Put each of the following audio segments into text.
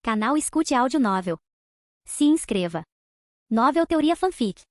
Canal Escute Áudio Novel. Se inscreva. Novel Teoria Fanfic.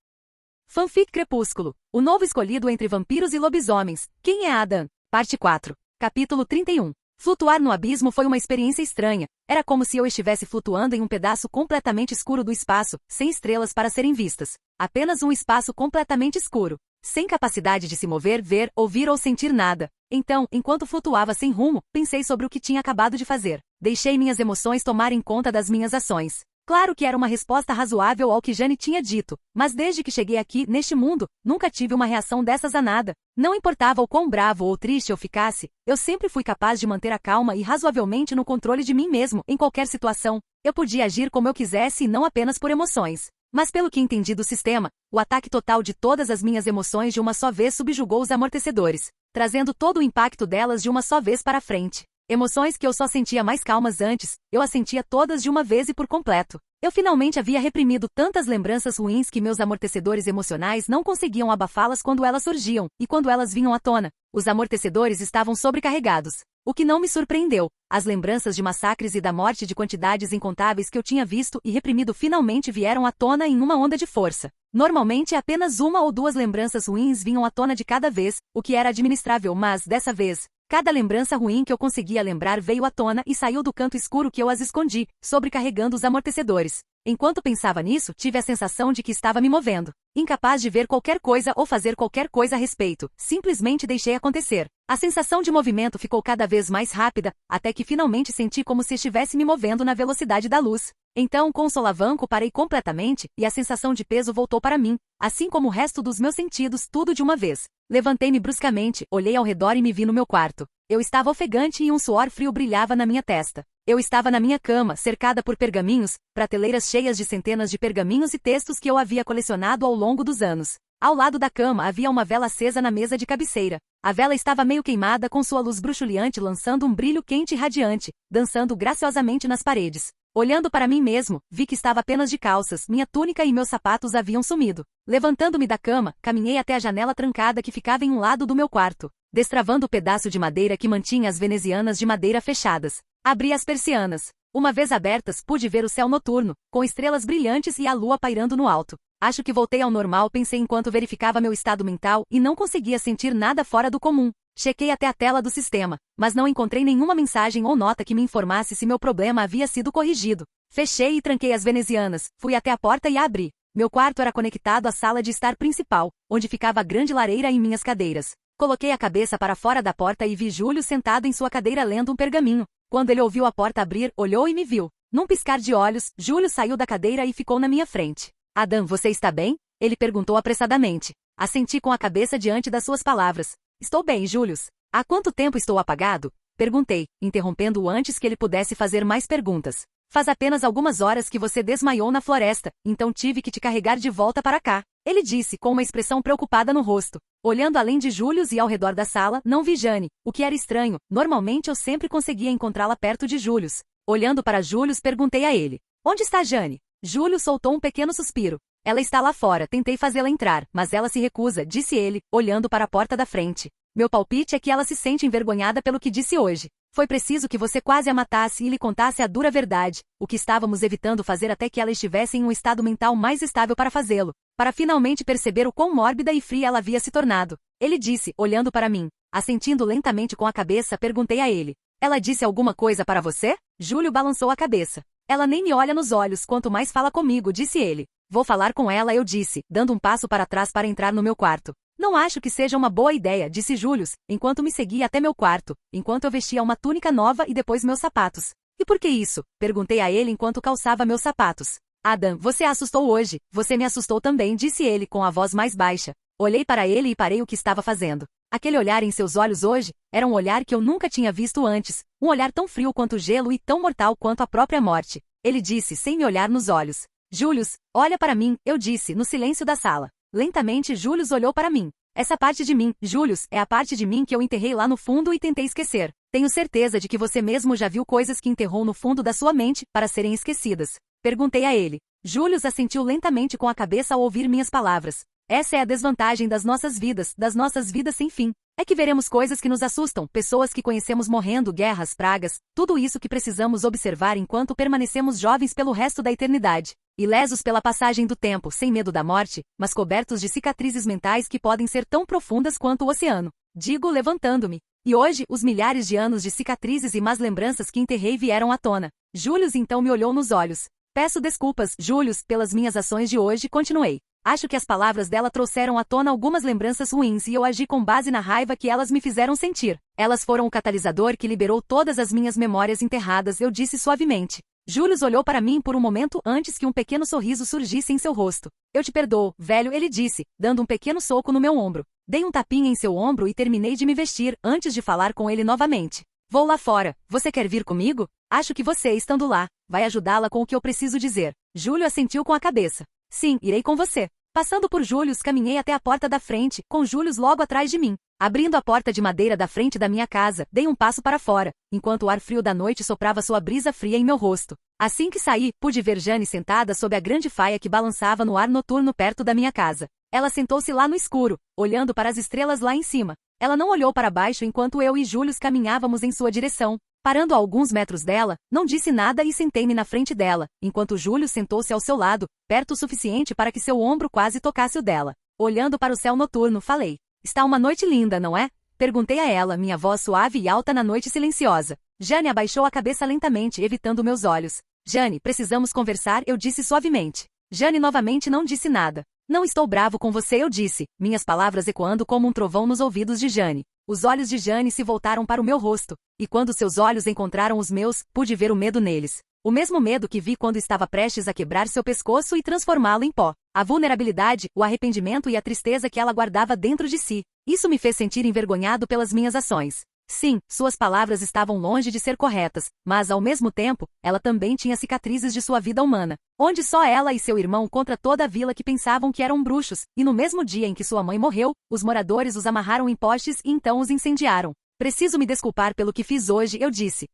Fanfic Crepúsculo. O novo escolhido entre vampiros e lobisomens. Quem é Adam? Parte 4. Capítulo 31. Flutuar no abismo foi uma experiência estranha. Era como se eu estivesse flutuando em um pedaço completamente escuro do espaço, sem estrelas para serem vistas. Apenas um espaço completamente escuro. Sem capacidade de se mover, ver, ouvir ou sentir nada. Então, enquanto flutuava sem rumo, pensei sobre o que tinha acabado de fazer. Deixei minhas emoções tomarem conta das minhas ações. Claro que era uma resposta razoável ao que Jane tinha dito, mas desde que cheguei aqui, neste mundo, nunca tive uma reação dessas a nada. Não importava o quão bravo ou triste eu ficasse, eu sempre fui capaz de manter a calma e razoavelmente no controle de mim mesmo, em qualquer situação. Eu podia agir como eu quisesse e não apenas por emoções. Mas pelo que entendi do sistema, o ataque total de todas as minhas emoções de uma só vez subjugou os amortecedores, trazendo todo o impacto delas de uma só vez para frente. Emoções que eu só sentia mais calmas antes, eu as sentia todas de uma vez e por completo. Eu finalmente havia reprimido tantas lembranças ruins que meus amortecedores emocionais não conseguiam abafá-las quando elas surgiam, e quando elas vinham à tona, os amortecedores estavam sobrecarregados. O que não me surpreendeu, as lembranças de massacres e da morte de quantidades incontáveis que eu tinha visto e reprimido finalmente vieram à tona em uma onda de força. Normalmente apenas uma ou duas lembranças ruins vinham à tona de cada vez, o que era administrável, mas, dessa vez, cada lembrança ruim que eu conseguia lembrar veio à tona e saiu do canto escuro que eu as escondi, sobrecarregando os amortecedores. Enquanto pensava nisso, tive a sensação de que estava me movendo. Incapaz de ver qualquer coisa ou fazer qualquer coisa a respeito, simplesmente deixei acontecer. A sensação de movimento ficou cada vez mais rápida, até que finalmente senti como se estivesse me movendo na velocidade da luz. Então, com o solavanco, parei completamente, e a sensação de peso voltou para mim, assim como o resto dos meus sentidos, tudo de uma vez. Levantei-me bruscamente, olhei ao redor e me vi no meu quarto. Eu estava ofegante e um suor frio brilhava na minha testa. Eu estava na minha cama, cercada por pergaminhos, prateleiras cheias de centenas de pergaminhos e textos que eu havia colecionado ao longo dos anos. Ao lado da cama havia uma vela acesa na mesa de cabeceira. A vela estava meio queimada com sua luz bruxuleante lançando um brilho quente e radiante, dançando graciosamente nas paredes. Olhando para mim mesmo, vi que estava apenas de calças, minha túnica e meus sapatos haviam sumido. Levantando-me da cama, caminhei até a janela trancada que ficava em um lado do meu quarto, destravando o pedaço de madeira que mantinha as venezianas de madeira fechadas. Abri as persianas. Uma vez abertas, pude ver o céu noturno, com estrelas brilhantes e a lua pairando no alto. Acho que voltei ao normal, pensei enquanto verificava meu estado mental e não conseguia sentir nada fora do comum. Chequei até a tela do sistema, mas não encontrei nenhuma mensagem ou nota que me informasse se meu problema havia sido corrigido. Fechei e tranquei as venezianas, fui até a porta e a abri. Meu quarto era conectado à sala de estar principal, onde ficava a grande lareira e minhas cadeiras. Coloquei a cabeça para fora da porta e vi Júlio sentado em sua cadeira lendo um pergaminho. Quando ele ouviu a porta abrir, olhou e me viu. Num piscar de olhos, Júlio saiu da cadeira e ficou na minha frente. Adam, você está bem? Ele perguntou apressadamente. Assenti com a cabeça diante das suas palavras. Estou bem, Július. Há quanto tempo estou apagado? Perguntei, interrompendo-o antes que ele pudesse fazer mais perguntas. Faz apenas algumas horas que você desmaiou na floresta, então tive que te carregar de volta para cá. Ele disse com uma expressão preocupada no rosto. Olhando além de Július e ao redor da sala, não vi Jane, o que era estranho. Normalmente eu sempre conseguia encontrá-la perto de Július. Olhando para Július, perguntei a ele. Onde está Jane? Július soltou um pequeno suspiro. Ela está lá fora, tentei fazê-la entrar, mas ela se recusa, disse ele, olhando para a porta da frente. Meu palpite é que ela se sente envergonhada pelo que disse hoje. Foi preciso que você quase a matasse e lhe contasse a dura verdade, o que estávamos evitando fazer até que ela estivesse em um estado mental mais estável para fazê-lo, para finalmente perceber o quão mórbida e fria ela havia se tornado. Ele disse, olhando para mim. Assentindo lentamente com a cabeça, perguntei a ele. Ela disse alguma coisa para você? Júlio balançou a cabeça. Ela nem me olha nos olhos, quanto mais fala comigo, disse ele. Vou falar com ela, eu disse, dando um passo para trás para entrar no meu quarto. Não acho que seja uma boa ideia, disse Július, enquanto me seguia até meu quarto, enquanto eu vestia uma túnica nova e depois meus sapatos. E por que isso? Perguntei a ele enquanto calçava meus sapatos. Adam, você a assustou hoje, você me assustou também, disse ele com a voz mais baixa. Olhei para ele e parei o que estava fazendo. Aquele olhar em seus olhos hoje, era um olhar que eu nunca tinha visto antes, um olhar tão frio quanto o gelo e tão mortal quanto a própria morte. Ele disse sem me olhar nos olhos. Július, olha para mim, eu disse, no silêncio da sala. Lentamente Július olhou para mim. Essa parte de mim, Július, é a parte de mim que eu enterrei lá no fundo e tentei esquecer. Tenho certeza de que você mesmo já viu coisas que enterrou no fundo da sua mente, para serem esquecidas. Perguntei a ele. Július assentiu lentamente com a cabeça ao ouvir minhas palavras. Essa é a desvantagem das nossas vidas sem fim. É que veremos coisas que nos assustam, pessoas que conhecemos morrendo, guerras, pragas, tudo isso que precisamos observar enquanto permanecemos jovens pelo resto da eternidade. Ilesos pela passagem do tempo, sem medo da morte, mas cobertos de cicatrizes mentais que podem ser tão profundas quanto o oceano. Digo levantando-me. E hoje, os milhares de anos de cicatrizes e más lembranças que enterrei vieram à tona. Július então me olhou nos olhos. Peço desculpas, Július, pelas minhas ações de hoje, continuei. Acho que as palavras dela trouxeram à tona algumas lembranças ruins e eu agi com base na raiva que elas me fizeram sentir. Elas foram o catalisador que liberou todas as minhas memórias enterradas, eu disse suavemente. Július olhou para mim por um momento antes que um pequeno sorriso surgisse em seu rosto. Eu te perdoo, velho, ele disse, dando um pequeno soco no meu ombro. Dei um tapinha em seu ombro e terminei de me vestir antes de falar com ele novamente. Vou lá fora. Você quer vir comigo? Acho que você, estando lá, vai ajudá-la com o que eu preciso dizer. Júlio assentiu com a cabeça. Sim, irei com você. Passando por Július, caminhei até a porta da frente, com Július logo atrás de mim. Abrindo a porta de madeira da frente da minha casa, dei um passo para fora, enquanto o ar frio da noite soprava sua brisa fria em meu rosto. Assim que saí, pude ver Jane sentada sob a grande faia que balançava no ar noturno perto da minha casa. Ela sentou-se lá no escuro, olhando para as estrelas lá em cima. Ela não olhou para baixo enquanto eu e Július caminhávamos em sua direção. Parando a alguns metros dela, não disse nada e sentei-me na frente dela, enquanto Júlio sentou-se ao seu lado, perto o suficiente para que seu ombro quase tocasse o dela. Olhando para o céu noturno, falei. Está uma noite linda, não é? Perguntei a ela, minha voz suave e alta na noite silenciosa. Jane abaixou a cabeça lentamente, evitando meus olhos. Jane, precisamos conversar, eu disse suavemente. Jane novamente não disse nada. Não estou bravo com você, eu disse, minhas palavras ecoando como um trovão nos ouvidos de Jane. Os olhos de Jane se voltaram para o meu rosto, e quando seus olhos encontraram os meus, pude ver o medo neles. O mesmo medo que vi quando estava prestes a quebrar seu pescoço e transformá-lo em pó. A vulnerabilidade, o arrependimento e a tristeza que ela guardava dentro de si. Isso me fez sentir envergonhado pelas minhas ações. Sim, suas palavras estavam longe de ser corretas, mas ao mesmo tempo, ela também tinha cicatrizes de sua vida humana, onde só ela e seu irmão contra toda a vila que pensavam que eram bruxos, e no mesmo dia em que sua mãe morreu, os moradores os amarraram em postes e então os incendiaram. Preciso me desculpar pelo que fiz hoje, eu disse.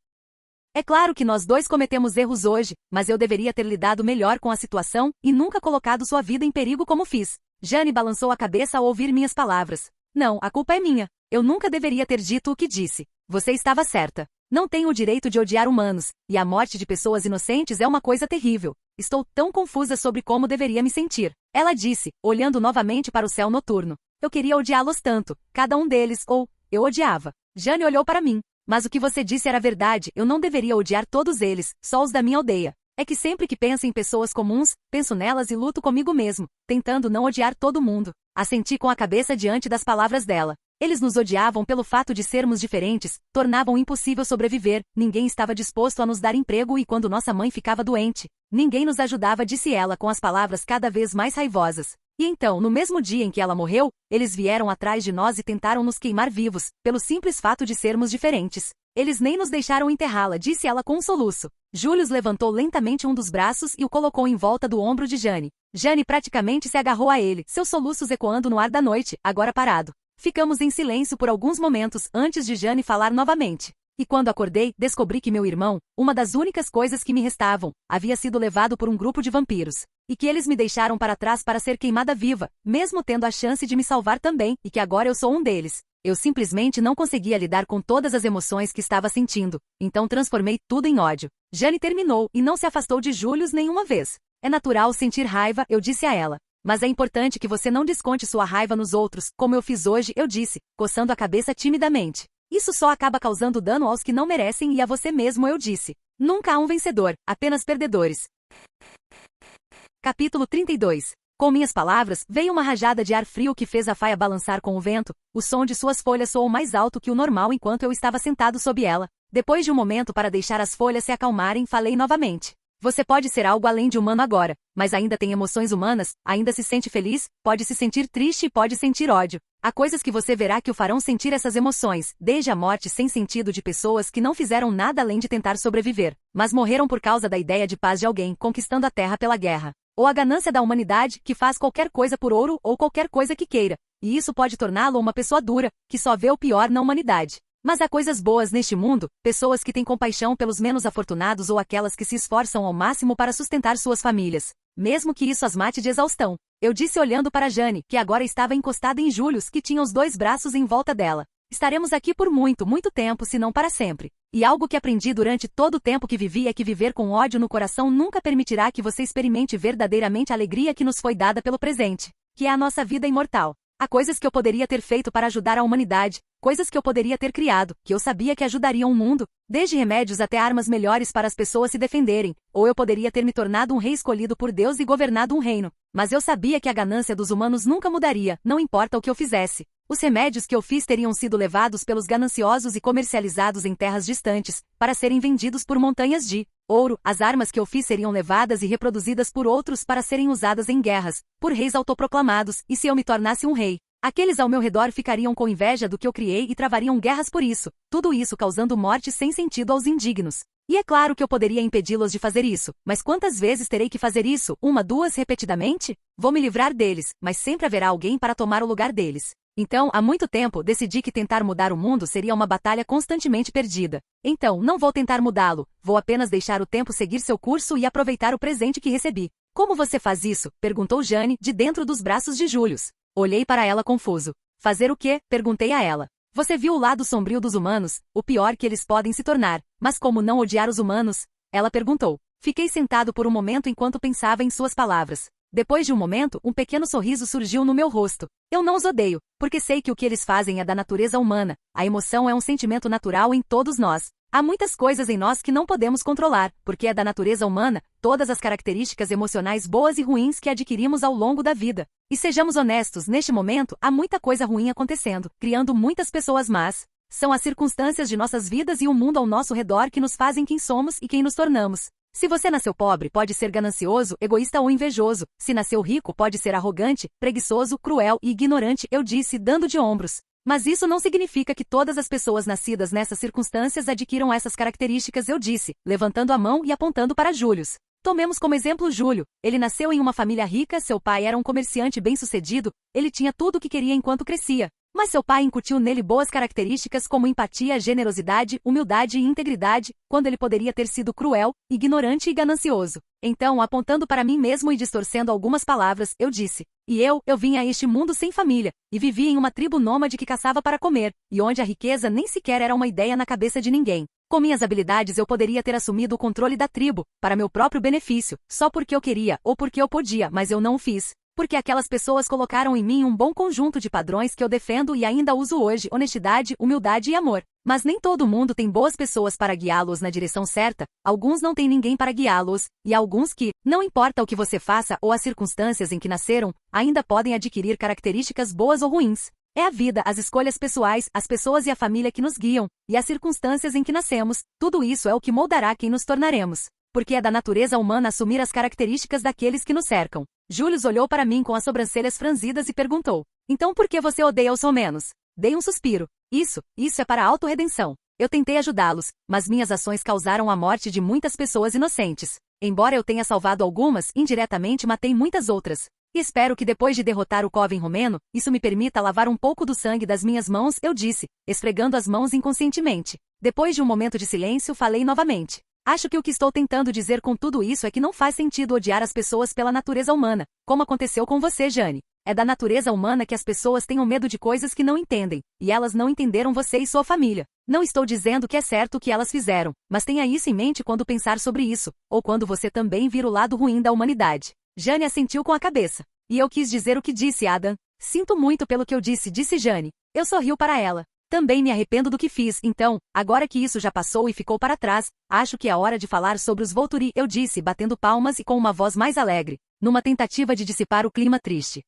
É claro que nós dois cometemos erros hoje, mas eu deveria ter lidado melhor com a situação e nunca colocado sua vida em perigo como fiz. Jane balançou a cabeça ao ouvir minhas palavras. Não, a culpa é minha. Eu nunca deveria ter dito o que disse. Você estava certa. Não tenho o direito de odiar humanos, e a morte de pessoas inocentes é uma coisa terrível. Estou tão confusa sobre como deveria me sentir. Ela disse, olhando novamente para o céu noturno. Eu queria odiá-los tanto, cada um deles, ou, eu odiava. Jane olhou para mim. Mas o que você disse era verdade, eu não deveria odiar todos eles, só os da minha aldeia. É que sempre que penso em pessoas comuns, penso nelas e luto comigo mesmo, tentando não odiar todo mundo. Assenti com a cabeça diante das palavras dela. Eles nos odiavam pelo fato de sermos diferentes, tornavam impossível sobreviver, ninguém estava disposto a nos dar emprego e quando nossa mãe ficava doente, ninguém nos ajudava, disse ela com as palavras cada vez mais raivosas. E então, no mesmo dia em que ela morreu, eles vieram atrás de nós e tentaram nos queimar vivos, pelo simples fato de sermos diferentes. Eles nem nos deixaram enterrá-la, disse ela com um soluço. Julius levantou lentamente um dos braços e o colocou em volta do ombro de Jane. Jane praticamente se agarrou a ele, seus soluços ecoando no ar da noite, agora parado. Ficamos em silêncio por alguns momentos antes de Jane falar novamente. E quando acordei, descobri que meu irmão, uma das únicas coisas que me restavam, havia sido levado por um grupo de vampiros. E que eles me deixaram para trás para ser queimada viva, mesmo tendo a chance de me salvar também, e que agora eu sou um deles. Eu simplesmente não conseguia lidar com todas as emoções que estava sentindo, então transformei tudo em ódio. Jane terminou e não se afastou de Julius nenhuma vez. É natural sentir raiva, eu disse a ela. Mas é importante que você não desconte sua raiva nos outros, como eu fiz hoje, eu disse, coçando a cabeça timidamente. Isso só acaba causando dano aos que não merecem e a você mesmo, eu disse. Nunca há um vencedor, apenas perdedores. Capítulo 32. Com minhas palavras, veio uma rajada de ar frio que fez a faia balançar com o vento. O som de suas folhas soou mais alto que o normal enquanto eu estava sentado sob ela. Depois de um momento para deixar as folhas se acalmarem, falei novamente. Você pode ser algo além de humano agora, mas ainda tem emoções humanas, ainda se sente feliz, pode se sentir triste e pode sentir ódio. Há coisas que você verá que o farão sentir essas emoções, desde a morte sem sentido de pessoas que não fizeram nada além de tentar sobreviver, mas morreram por causa da ideia de paz de alguém conquistando a terra pela guerra. Ou a ganância da humanidade, que faz qualquer coisa por ouro ou qualquer coisa que queira, e isso pode torná-lo uma pessoa dura, que só vê o pior na humanidade. Mas há coisas boas neste mundo, pessoas que têm compaixão pelos menos afortunados ou aquelas que se esforçam ao máximo para sustentar suas famílias. mesmo que isso as mate de exaustão. Eu disse olhando para Jane, que agora estava encostada em Julius, que tinha os 2 braços em volta dela. Estaremos aqui por muito, muito tempo, se não para sempre. E algo que aprendi durante todo o tempo que vivi é que viver com ódio no coração nunca permitirá que você experimente verdadeiramente a alegria que nos foi dada pelo presente, que é a nossa vida imortal. Há coisas que eu poderia ter feito para ajudar a humanidade, coisas que eu poderia ter criado, que eu sabia que ajudariam o mundo, desde remédios até armas melhores para as pessoas se defenderem, ou eu poderia ter me tornado um rei escolhido por Deus e governado um reino. Mas eu sabia que a ganância dos humanos nunca mudaria, não importa o que eu fizesse. Os remédios que eu fiz teriam sido levados pelos gananciosos e comercializados em terras distantes, para serem vendidos por montanhas de ouro. As armas que eu fiz seriam levadas e reproduzidas por outros para serem usadas em guerras, por reis autoproclamados, e se eu me tornasse um rei, aqueles ao meu redor ficariam com inveja do que eu criei e travariam guerras por isso, tudo isso causando morte sem sentido aos indignos. E é claro que eu poderia impedi-los de fazer isso, mas quantas vezes terei que fazer isso? 1, 2, repetidamente? Vou me livrar deles, mas sempre haverá alguém para tomar o lugar deles. Então, há muito tempo, decidi que tentar mudar o mundo seria uma batalha constantemente perdida. Então, não vou tentar mudá-lo, vou apenas deixar o tempo seguir seu curso e aproveitar o presente que recebi. Como você faz isso? Perguntou Jane, de dentro dos braços de Julius. Olhei para ela confuso. Fazer o quê? Perguntei a ela. Você viu o lado sombrio dos humanos, o pior que eles podem se tornar, mas como não odiar os humanos? Ela perguntou. Fiquei sentado por um momento enquanto pensava em suas palavras. Depois de um momento, um pequeno sorriso surgiu no meu rosto. Eu não os odeio, porque sei que o que eles fazem é da natureza humana. A emoção é um sentimento natural em todos nós. Há muitas coisas em nós que não podemos controlar, porque é da natureza humana, todas as características emocionais boas e ruins que adquirimos ao longo da vida. E sejamos honestos, neste momento, há muita coisa ruim acontecendo, criando muitas pessoas más. São as circunstâncias de nossas vidas e o mundo ao nosso redor que nos fazem quem somos e quem nos tornamos. Se você nasceu pobre, pode ser ganancioso, egoísta ou invejoso. Se nasceu rico, pode ser arrogante, preguiçoso, cruel e ignorante, eu disse, dando de ombros. Mas isso não significa que todas as pessoas nascidas nessas circunstâncias adquiram essas características, eu disse, levantando a mão e apontando para Julius. Tomemos como exemplo Júlio. Ele nasceu em uma família rica, seu pai era um comerciante bem-sucedido, ele tinha tudo o que queria enquanto crescia. Mas seu pai incutiu nele boas características como empatia, generosidade, humildade e integridade, quando ele poderia ter sido cruel, ignorante e ganancioso. Então, apontando para mim mesmo e distorcendo algumas palavras, eu disse, e eu vim a este mundo sem família, e vivia em uma tribo nômade que caçava para comer, e onde a riqueza nem sequer era uma ideia na cabeça de ninguém. Com minhas habilidades eu poderia ter assumido o controle da tribo, para meu próprio benefício, só porque eu queria, ou porque eu podia, mas eu não o fiz. Porque aquelas pessoas colocaram em mim um bom conjunto de padrões que eu defendo e ainda uso hoje, honestidade, humildade e amor. Mas nem todo mundo tem boas pessoas para guiá-los na direção certa, alguns não têm ninguém para guiá-los, e há alguns que, não importa o que você faça ou as circunstâncias em que nasceram, ainda podem adquirir características boas ou ruins. É a vida, as escolhas pessoais, as pessoas e a família que nos guiam, e as circunstâncias em que nascemos, tudo isso é o que moldará quem nos tornaremos. Porque é da natureza humana assumir as características daqueles que nos cercam. Julius olhou para mim com as sobrancelhas franzidas e perguntou, então por que você odeia os romanos? Dei um suspiro. Isso é para a autorredenção. Eu tentei ajudá-los, mas minhas ações causaram a morte de muitas pessoas inocentes. Embora eu tenha salvado algumas, indiretamente matei muitas outras. E espero que depois de derrotar o Coven romeno, isso me permita lavar um pouco do sangue das minhas mãos, eu disse, esfregando as mãos inconscientemente. Depois de um momento de silêncio, falei novamente. Acho que o que estou tentando dizer com tudo isso é que não faz sentido odiar as pessoas pela natureza humana, como aconteceu com você, Jane. É da natureza humana que as pessoas tenham medo de coisas que não entendem, e elas não entenderam você e sua família. Não estou dizendo que é certo o que elas fizeram, mas tenha isso em mente quando pensar sobre isso, ou quando você também vir o lado ruim da humanidade. Jane assentiu com a cabeça. E eu quis dizer o que disse, Adam. Sinto muito pelo que eu disse, disse Jane. Eu sorriu para ela. Também me arrependo do que fiz, então, agora que isso já passou e ficou para trás, acho que é hora de falar sobre os Volturi, eu disse, batendo palmas e com uma voz mais alegre, numa tentativa de dissipar o clima triste.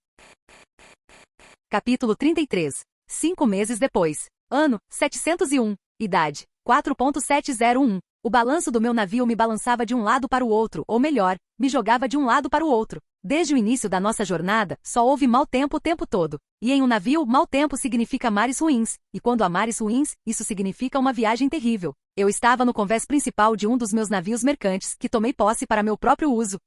Capítulo 33. 5 meses depois. Ano, 701. Idade, 4.701. O balanço do meu navio me balançava de um lado para o outro, ou melhor, me jogava de um lado para o outro. Desde o início da nossa jornada, só houve mau tempo o tempo todo. E em um navio, mau tempo significa mares ruins, e quando há mares ruins, isso significa uma viagem terrível. Eu estava no convés principal de um dos meus navios mercantes, que tomei posse para meu próprio uso.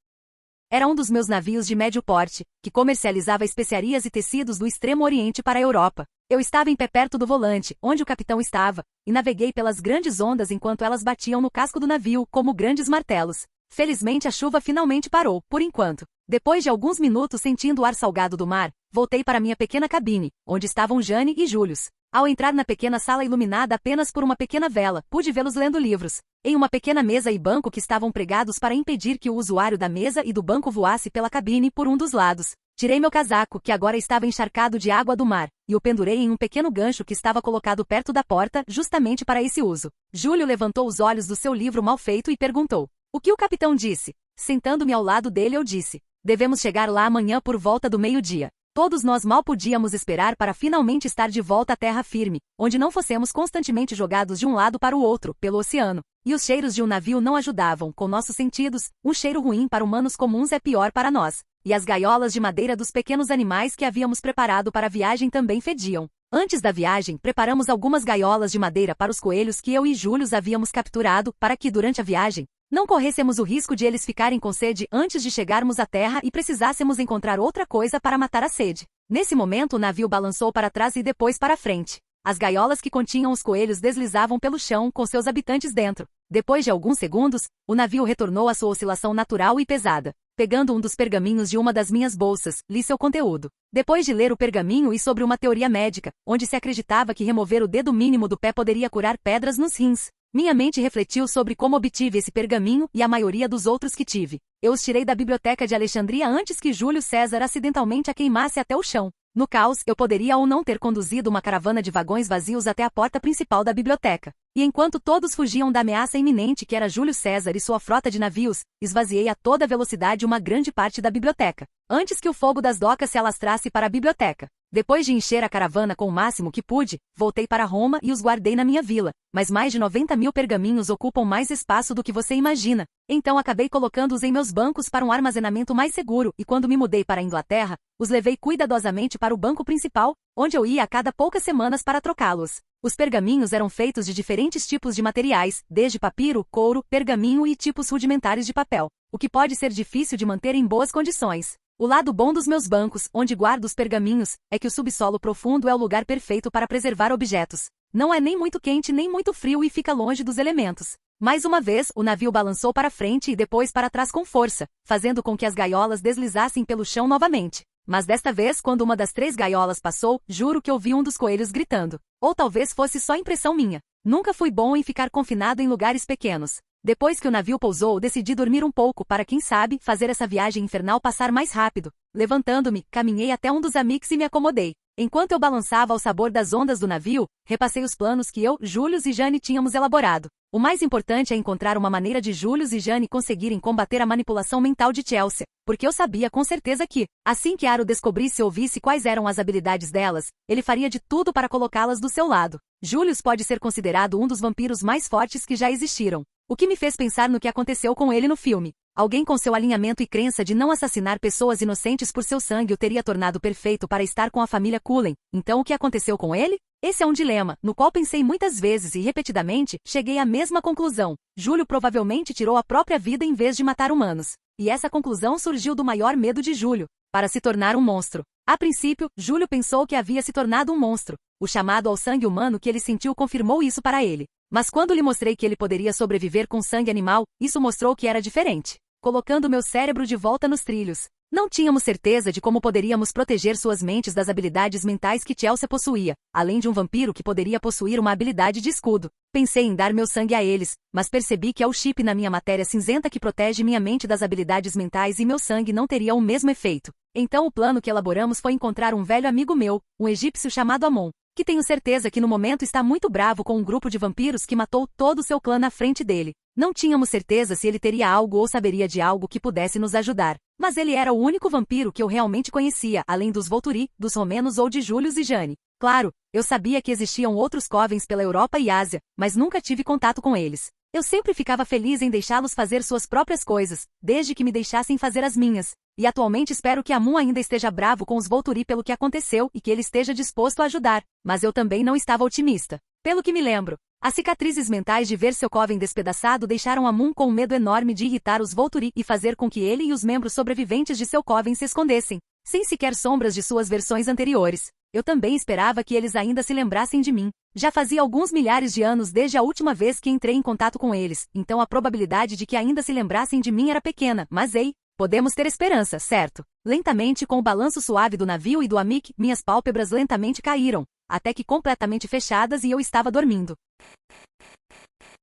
Era um dos meus navios de médio porte, que comercializava especiarias e tecidos do Extremo Oriente para a Europa. Eu estava em pé perto do volante, onde o capitão estava, e naveguei pelas grandes ondas enquanto elas batiam no casco do navio, como grandes martelos. Felizmente a chuva finalmente parou, por enquanto. Depois de alguns minutos sentindo o ar salgado do mar, voltei para minha pequena cabine, onde estavam Jane e Julius. Ao entrar na pequena sala iluminada apenas por uma pequena vela, pude vê-los lendo livros. Em uma pequena mesa e banco que estavam pregados para impedir que o usuário da mesa e do banco voasse pela cabine por um dos lados. Tirei meu casaco, que agora estava encharcado de água do mar, e o pendurei em um pequeno gancho que estava colocado perto da porta, justamente para esse uso. Júlio levantou os olhos do seu livro mal feito e perguntou: "O que o capitão disse?" Sentando-me ao lado dele eu disse: "Devemos chegar lá amanhã por volta do meio-dia." Todos nós mal podíamos esperar para finalmente estar de volta à terra firme, onde não fossemos constantemente jogados de um lado para o outro, pelo oceano. E os cheiros de um navio não ajudavam, com nossos sentidos, um cheiro ruim para humanos comuns é pior para nós. E as gaiolas de madeira dos pequenos animais que havíamos preparado para a viagem também fediam. Antes da viagem, preparamos algumas gaiolas de madeira para os coelhos que eu e Július havíamos capturado, para que, durante a viagem, não corrêssemos o risco de eles ficarem com sede antes de chegarmos à terra e precisássemos encontrar outra coisa para matar a sede. Nesse momento o navio balançou para trás e depois para frente. As gaiolas que continham os coelhos deslizavam pelo chão com seus habitantes dentro. Depois de alguns segundos, o navio retornou à sua oscilação natural e pesada. Pegando um dos pergaminhos de uma das minhas bolsas, li seu conteúdo. Depois de ler o pergaminho e sobre uma teoria médica, onde se acreditava que remover o dedo mínimo do pé poderia curar pedras nos rins, minha mente refletiu sobre como obtive esse pergaminho e a maioria dos outros que tive. Eu os tirei da biblioteca de Alexandria antes que Júlio César acidentalmente a queimasse até o chão. No caos, eu poderia ou não ter conduzido uma caravana de vagões vazios até a porta principal da biblioteca. E enquanto todos fugiam da ameaça iminente que era Júlio César e sua frota de navios, esvaziei a toda velocidade uma grande parte da biblioteca, antes que o fogo das docas se alastrasse para a biblioteca. Depois de encher a caravana com o máximo que pude, voltei para Roma e os guardei na minha vila, mas mais de 90.000 pergaminhos ocupam mais espaço do que você imagina. Então acabei colocando-os em meus bancos para um armazenamento mais seguro e quando me mudei para a Inglaterra, os levei cuidadosamente para o banco principal, onde eu ia a cada poucas semanas para trocá-los. Os pergaminhos eram feitos de diferentes tipos de materiais, desde papiro, couro, pergaminho e tipos rudimentares de papel, o que pode ser difícil de manter em boas condições. O lado bom dos meus bancos, onde guardo os pergaminhos, é que o subsolo profundo é o lugar perfeito para preservar objetos. Não é nem muito quente nem muito frio e fica longe dos elementos. Mais uma vez, o navio balançou para frente e depois para trás com força, fazendo com que as gaiolas deslizassem pelo chão novamente. Mas desta vez, quando uma das 3 gaiolas passou, juro que ouvi um dos coelhos gritando. Ou talvez fosse só impressão minha. Nunca fui bom em ficar confinado em lugares pequenos. Depois que o navio pousou, decidi dormir um pouco para, quem sabe, fazer essa viagem infernal passar mais rápido. Levantando-me, caminhei até um dos amigos e me acomodei. Enquanto eu balançava ao sabor das ondas do navio, repassei os planos que eu, Julius e Jane tínhamos elaborado. O mais importante é encontrar uma maneira de Julius e Jane conseguirem combater a manipulação mental de Chelsea, porque eu sabia com certeza que, assim que Aro descobrisse ou ouvisse quais eram as habilidades delas, ele faria de tudo para colocá-las do seu lado. Julius pode ser considerado um dos vampiros mais fortes que já existiram. O que me fez pensar no que aconteceu com ele no filme. Alguém com seu alinhamento e crença de não assassinar pessoas inocentes por seu sangue o teria tornado perfeito para estar com a família Cullen. Então o que aconteceu com ele? Esse é um dilema, no qual pensei muitas vezes e repetidamente, cheguei à mesma conclusão. Júlio provavelmente tirou a própria vida em vez de matar humanos. E essa conclusão surgiu do maior medo de Júlio, para se tornar um monstro. A princípio, Júlio pensou que havia se tornado um monstro. O chamado ao sangue humano que ele sentiu confirmou isso para ele. Mas quando lhe mostrei que ele poderia sobreviver com sangue animal, isso mostrou que era diferente, colocando meu cérebro de volta nos trilhos. Não tínhamos certeza de como poderíamos proteger suas mentes das habilidades mentais que Chelsea possuía, além de um vampiro que poderia possuir uma habilidade de escudo. Pensei em dar meu sangue a eles, mas percebi que é o chip na minha matéria cinzenta que protege minha mente das habilidades mentais e meu sangue não teria o mesmo efeito. Então o plano que elaboramos foi encontrar um velho amigo meu, um egípcio chamado Amon, que tenho certeza que no momento está muito bravo com um grupo de vampiros que matou todo o seu clã na frente dele. Não tínhamos certeza se ele teria algo ou saberia de algo que pudesse nos ajudar. Mas ele era o único vampiro que eu realmente conhecia, além dos Volturi, dos Romenos ou de Julius e Jane. Claro, eu sabia que existiam outros covens pela Europa e Ásia, mas nunca tive contato com eles. Eu sempre ficava feliz em deixá-los fazer suas próprias coisas, desde que me deixassem fazer as minhas. E atualmente espero que Amun ainda esteja bravo com os Volturi pelo que aconteceu e que ele esteja disposto a ajudar. Mas eu também não estava otimista. Pelo que me lembro, as cicatrizes mentais de ver seu coven despedaçado deixaram Amun com um medo enorme de irritar os Volturi e fazer com que ele e os membros sobreviventes de seu coven se escondessem, sem sequer sombras de suas versões anteriores. Eu também esperava que eles ainda se lembrassem de mim, Já fazia alguns milhares de anos desde a última vez que entrei em contato com eles, então a probabilidade de que ainda se lembrassem de mim era pequena, mas ei, podemos ter esperança, certo? Lentamente, com o balanço suave do navio e do Amik, minhas pálpebras lentamente caíram, até que completamente fechadas e eu estava dormindo.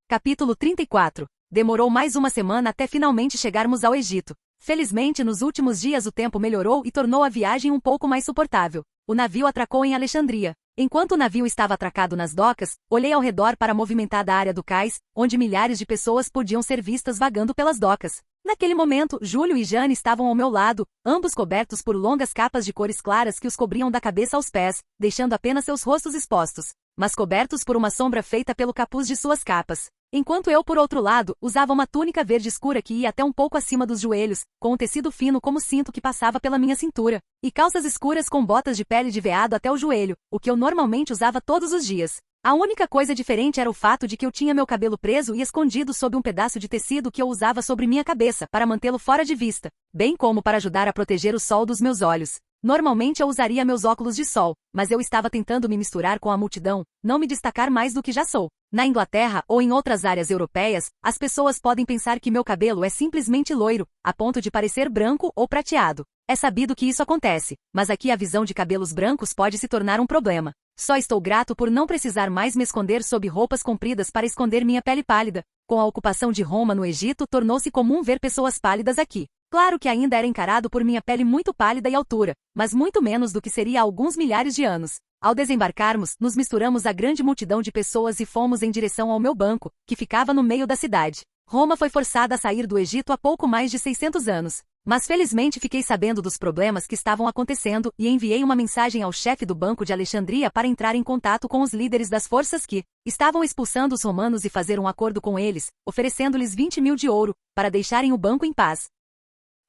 Capítulo 34. Demorou mais uma semana até finalmente chegarmos ao Egito. Felizmente, nos últimos dias o tempo melhorou e tornou a viagem um pouco mais suportável. O navio atracou em Alexandria. Enquanto o navio estava atracado nas docas, olhei ao redor para a movimentada área do cais, onde milhares de pessoas podiam ser vistas vagando pelas docas. Naquele momento, Júlio e Jane estavam ao meu lado, ambos cobertos por longas capas de cores claras que os cobriam da cabeça aos pés, deixando apenas seus rostos expostos, mas cobertos por uma sombra feita pelo capuz de suas capas. Enquanto eu, por outro lado, usava uma túnica verde escura que ia até um pouco acima dos joelhos, com um tecido fino como cinto que passava pela minha cintura, e calças escuras com botas de pele de veado até o joelho, o que eu normalmente usava todos os dias. A única coisa diferente era o fato de que eu tinha meu cabelo preso e escondido sob um pedaço de tecido que eu usava sobre minha cabeça para mantê-lo fora de vista, bem como para ajudar a proteger o sol dos meus olhos. Normalmente eu usaria meus óculos de sol, mas eu estava tentando me misturar com a multidão, não me destacar mais do que já sou. Na Inglaterra ou em outras áreas europeias, as pessoas podem pensar que meu cabelo é simplesmente loiro, a ponto de parecer branco ou prateado. É sabido que isso acontece, mas aqui a visão de cabelos brancos pode se tornar um problema. Só estou grato por não precisar mais me esconder sob roupas compridas para esconder minha pele pálida. Com a ocupação de Roma no Egito, tornou-se comum ver pessoas pálidas aqui. Claro que ainda era encarado por minha pele muito pálida e altura, mas muito menos do que seria há alguns milhares de anos. Ao desembarcarmos, nos misturamos à grande multidão de pessoas e fomos em direção ao meu banco, que ficava no meio da cidade. Roma foi forçada a sair do Egito há pouco mais de 600 anos. Mas felizmente fiquei sabendo dos problemas que estavam acontecendo e enviei uma mensagem ao chefe do Banco de Alexandria para entrar em contato com os líderes das forças que estavam expulsando os romanos e fazer um acordo com eles, oferecendo-lhes 20.000 de ouro, para deixarem o banco em paz.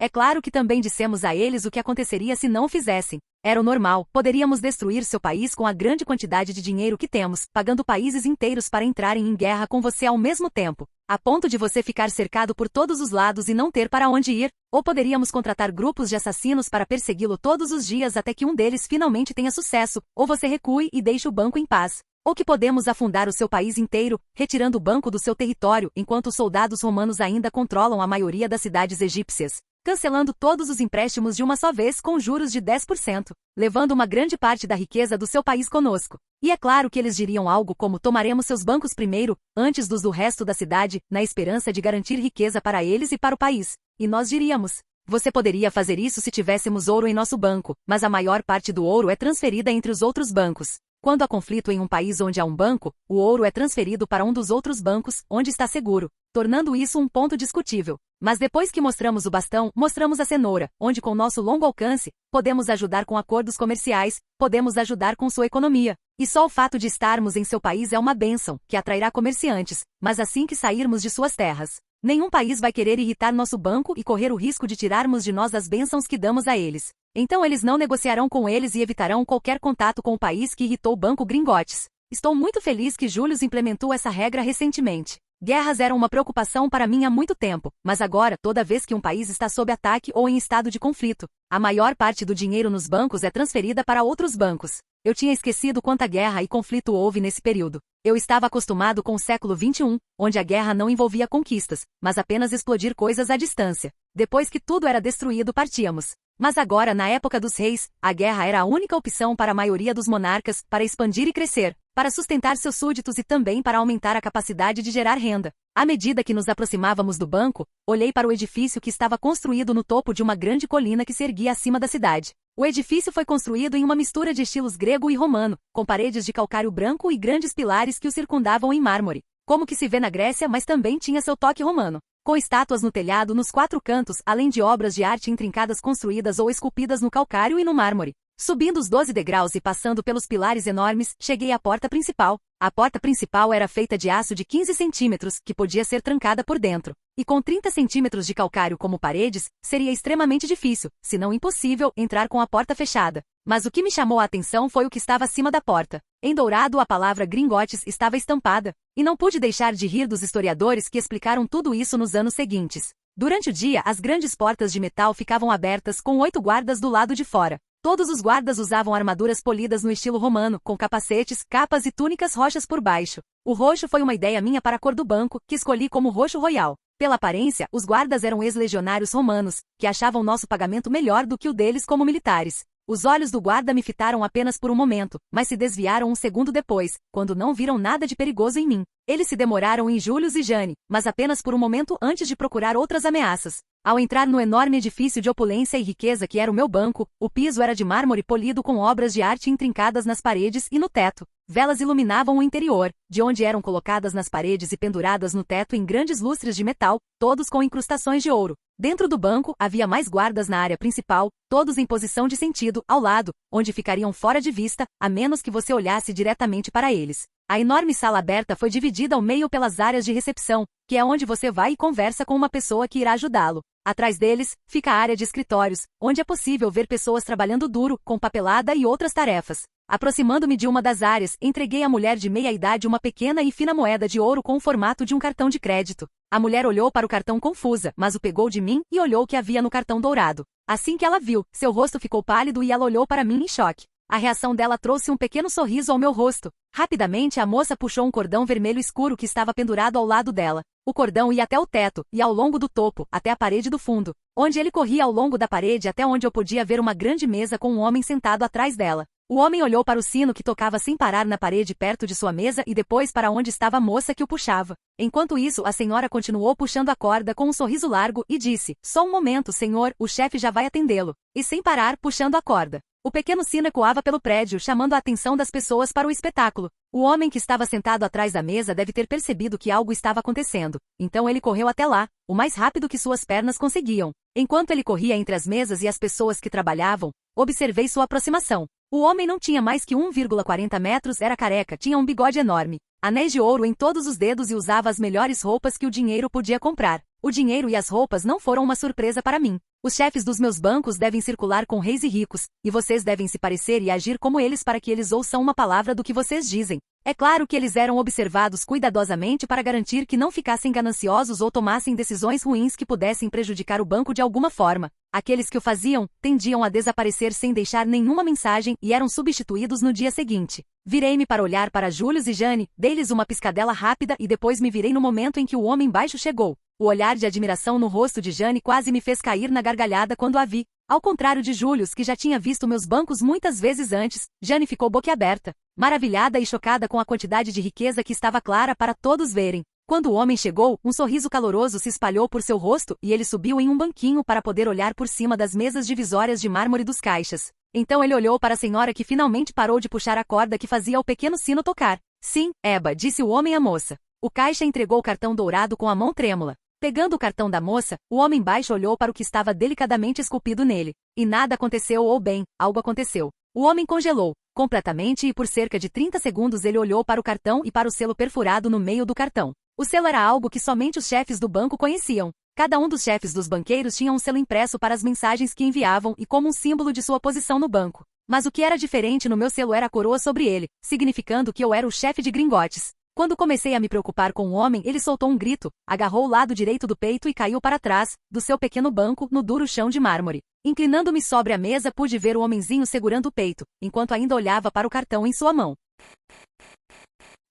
É claro que também dissemos a eles o que aconteceria se não o fizessem. Era o normal, poderíamos destruir seu país com a grande quantidade de dinheiro que temos, pagando países inteiros para entrarem em guerra com você ao mesmo tempo, a ponto de você ficar cercado por todos os lados e não ter para onde ir, ou poderíamos contratar grupos de assassinos para persegui-lo todos os dias até que um deles finalmente tenha sucesso, ou você recue e deixe o banco em paz. Ou que podemos afundar o seu país inteiro, retirando o banco do seu território enquanto os soldados romanos ainda controlam a maioria das cidades egípcias, cancelando todos os empréstimos de uma só vez com juros de 10%, levando uma grande parte da riqueza do seu país conosco. E é claro que eles diriam algo como tomaremos seus bancos primeiro, antes dos do resto da cidade, na esperança de garantir riqueza para eles e para o país. E nós diríamos, você poderia fazer isso se tivéssemos ouro em nosso banco, mas a maior parte do ouro é transferida entre os outros bancos. Quando há conflito em um país onde há um banco, o ouro é transferido para um dos outros bancos, onde está seguro, tornando isso um ponto discutível. Mas depois que mostramos o bastão, mostramos a cenoura, onde com nosso longo alcance, podemos ajudar com acordos comerciais, podemos ajudar com sua economia. E só o fato de estarmos em seu país é uma bênção, que atrairá comerciantes, mas assim que sairmos de suas terras, nenhum país vai querer irritar nosso banco e correr o risco de tirarmos de nós as bênçãos que damos a eles. Então eles não negociarão com eles e evitarão qualquer contato com o país que irritou o Banco Gringotes. Estou muito feliz que Júlio implementou essa regra recentemente. Guerras eram uma preocupação para mim há muito tempo, mas agora, toda vez que um país está sob ataque ou em estado de conflito, a maior parte do dinheiro nos bancos é transferida para outros bancos. Eu tinha esquecido quanta guerra e conflito houve nesse período. Eu estava acostumado com o século XXI, onde a guerra não envolvia conquistas, mas apenas explodir coisas à distância. Depois que tudo era destruído, partíamos. Mas agora, na época dos reis, a guerra era a única opção para a maioria dos monarcas, para expandir e crescer, para sustentar seus súditos e também para aumentar a capacidade de gerar renda. À medida que nos aproximávamos do banco, olhei para o edifício que estava construído no topo de uma grande colina que se erguia acima da cidade. O edifício foi construído em uma mistura de estilos grego e romano, com paredes de calcário branco e grandes pilares que o circundavam em mármore, como que se vê na Grécia, mas também tinha seu toque romano. Com estátuas no telhado nos 4 cantos, além de obras de arte intrincadas construídas ou esculpidas no calcário e no mármore. Subindo os 12 degraus e passando pelos pilares enormes, cheguei à porta principal. A porta principal era feita de aço de 15 centímetros, que podia ser trancada por dentro. E com 30 centímetros de calcário como paredes, seria extremamente difícil, se não impossível, entrar com a porta fechada. Mas o que me chamou a atenção foi o que estava acima da porta. Em dourado a palavra Gringotes estava estampada. E não pude deixar de rir dos historiadores que explicaram tudo isso nos anos seguintes. Durante o dia, as grandes portas de metal ficavam abertas com 8 guardas do lado de fora. Todos os guardas usavam armaduras polidas no estilo romano, com capacetes, capas e túnicas roxas por baixo. O roxo foi uma ideia minha para a cor do banco, que escolhi como roxo royal. Pela aparência, os guardas eram ex-legionários romanos, que achavam nosso pagamento melhor do que o deles como militares. Os olhos do guarda me fitaram apenas por um momento, mas se desviaram um segundo depois, quando não viram nada de perigoso em mim. Eles se demoraram em Julius e Jane, mas apenas por um momento antes de procurar outras ameaças. Ao entrar no enorme edifício de opulência e riqueza que era o meu banco, o piso era de mármore polido com obras de arte intrincadas nas paredes e no teto. Velas iluminavam o interior, de onde eram colocadas nas paredes e penduradas no teto em grandes lustres de metal, todos com incrustações de ouro. Dentro do banco, havia mais guardas na área principal, todos em posição de sentido, ao lado, onde ficariam fora de vista, a menos que você olhasse diretamente para eles. A enorme sala aberta foi dividida ao meio pelas áreas de recepção, que é onde você vai e conversa com uma pessoa que irá ajudá-lo. Atrás deles, fica a área de escritórios, onde é possível ver pessoas trabalhando duro, com papelada e outras tarefas. Aproximando-me de uma das áreas, entreguei à mulher de meia-idade uma pequena e fina moeda de ouro com o formato de um cartão de crédito. A mulher olhou para o cartão confusa, mas o pegou de mim e olhou o que havia no cartão dourado. Assim que ela viu, seu rosto ficou pálido e ela olhou para mim em choque. A reação dela trouxe um pequeno sorriso ao meu rosto. Rapidamente a moça puxou um cordão vermelho escuro que estava pendurado ao lado dela. O cordão ia até o teto, e ao longo do topo, até a parede do fundo, onde ele corria ao longo da parede até onde eu podia ver uma grande mesa com um homem sentado atrás dela. O homem olhou para o sino que tocava sem parar na parede perto de sua mesa e depois para onde estava a moça que o puxava. Enquanto isso, a senhora continuou puxando a corda com um sorriso largo e disse: "Só um momento, senhor, o chefe já vai atendê-lo." E sem parar, puxando a corda. O pequeno sino ecoava pelo prédio, chamando a atenção das pessoas para o espetáculo. O homem que estava sentado atrás da mesa deve ter percebido que algo estava acontecendo. Então ele correu até lá, o mais rápido que suas pernas conseguiam. Enquanto ele corria entre as mesas e as pessoas que trabalhavam, observei sua aproximação. O homem não tinha mais que 1,40 metros, era careca, tinha um bigode enorme, anéis de ouro em todos os dedos e usava as melhores roupas que o dinheiro podia comprar. O dinheiro e as roupas não foram uma surpresa para mim. Os chefes dos meus bancos devem circular com reis e ricos, e vocês devem se parecer e agir como eles para que eles ouçam uma palavra do que vocês dizem. É claro que eles eram observados cuidadosamente para garantir que não ficassem gananciosos ou tomassem decisões ruins que pudessem prejudicar o banco de alguma forma. Aqueles que o faziam, tendiam a desaparecer sem deixar nenhuma mensagem e eram substituídos no dia seguinte. Virei-me para olhar para Julius e Jane, dei-lhes uma piscadela rápida e depois me virei no momento em que o homem baixo chegou. O olhar de admiração no rosto de Jane quase me fez cair na gargalhada quando a vi. Ao contrário de Julius, que já tinha visto meus bancos muitas vezes antes, Jane ficou boquiaberta, maravilhada e chocada com a quantidade de riqueza que estava clara para todos verem. Quando o homem chegou, um sorriso caloroso se espalhou por seu rosto e ele subiu em um banquinho para poder olhar por cima das mesas divisórias de mármore dos caixas. Então ele olhou para a senhora que finalmente parou de puxar a corda que fazia o pequeno sino tocar. "Sim, Eba", disse o homem à moça. O caixa entregou o cartão dourado com a mão trêmula. Pegando o cartão da moça, o homem baixo olhou para o que estava delicadamente esculpido nele. E nada aconteceu ou bem, algo aconteceu. O homem congelou, completamente e por cerca de 30 segundos ele olhou para o cartão e para o selo perfurado no meio do cartão. O selo era algo que somente os chefes do banco conheciam. Cada um dos chefes dos banqueiros tinha um selo impresso para as mensagens que enviavam e como um símbolo de sua posição no banco. Mas o que era diferente no meu selo era a coroa sobre ele, significando que eu era o chefe de Gringotts. Quando comecei a me preocupar com o homem, ele soltou um grito, agarrou o lado direito do peito e caiu para trás, do seu pequeno banco, no duro chão de mármore. Inclinando-me sobre a mesa, pude ver o homenzinho segurando o peito, enquanto ainda olhava para o cartão em sua mão.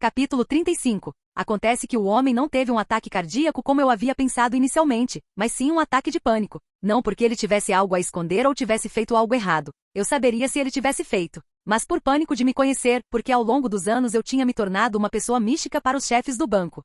Capítulo 35. Acontece que o homem não teve um ataque cardíaco como eu havia pensado inicialmente, mas sim um ataque de pânico. Não porque ele tivesse algo a esconder ou tivesse feito algo errado. Eu saberia se ele tivesse feito. Mas por pânico de me conhecer, porque ao longo dos anos eu tinha me tornado uma pessoa mística para os chefes do banco.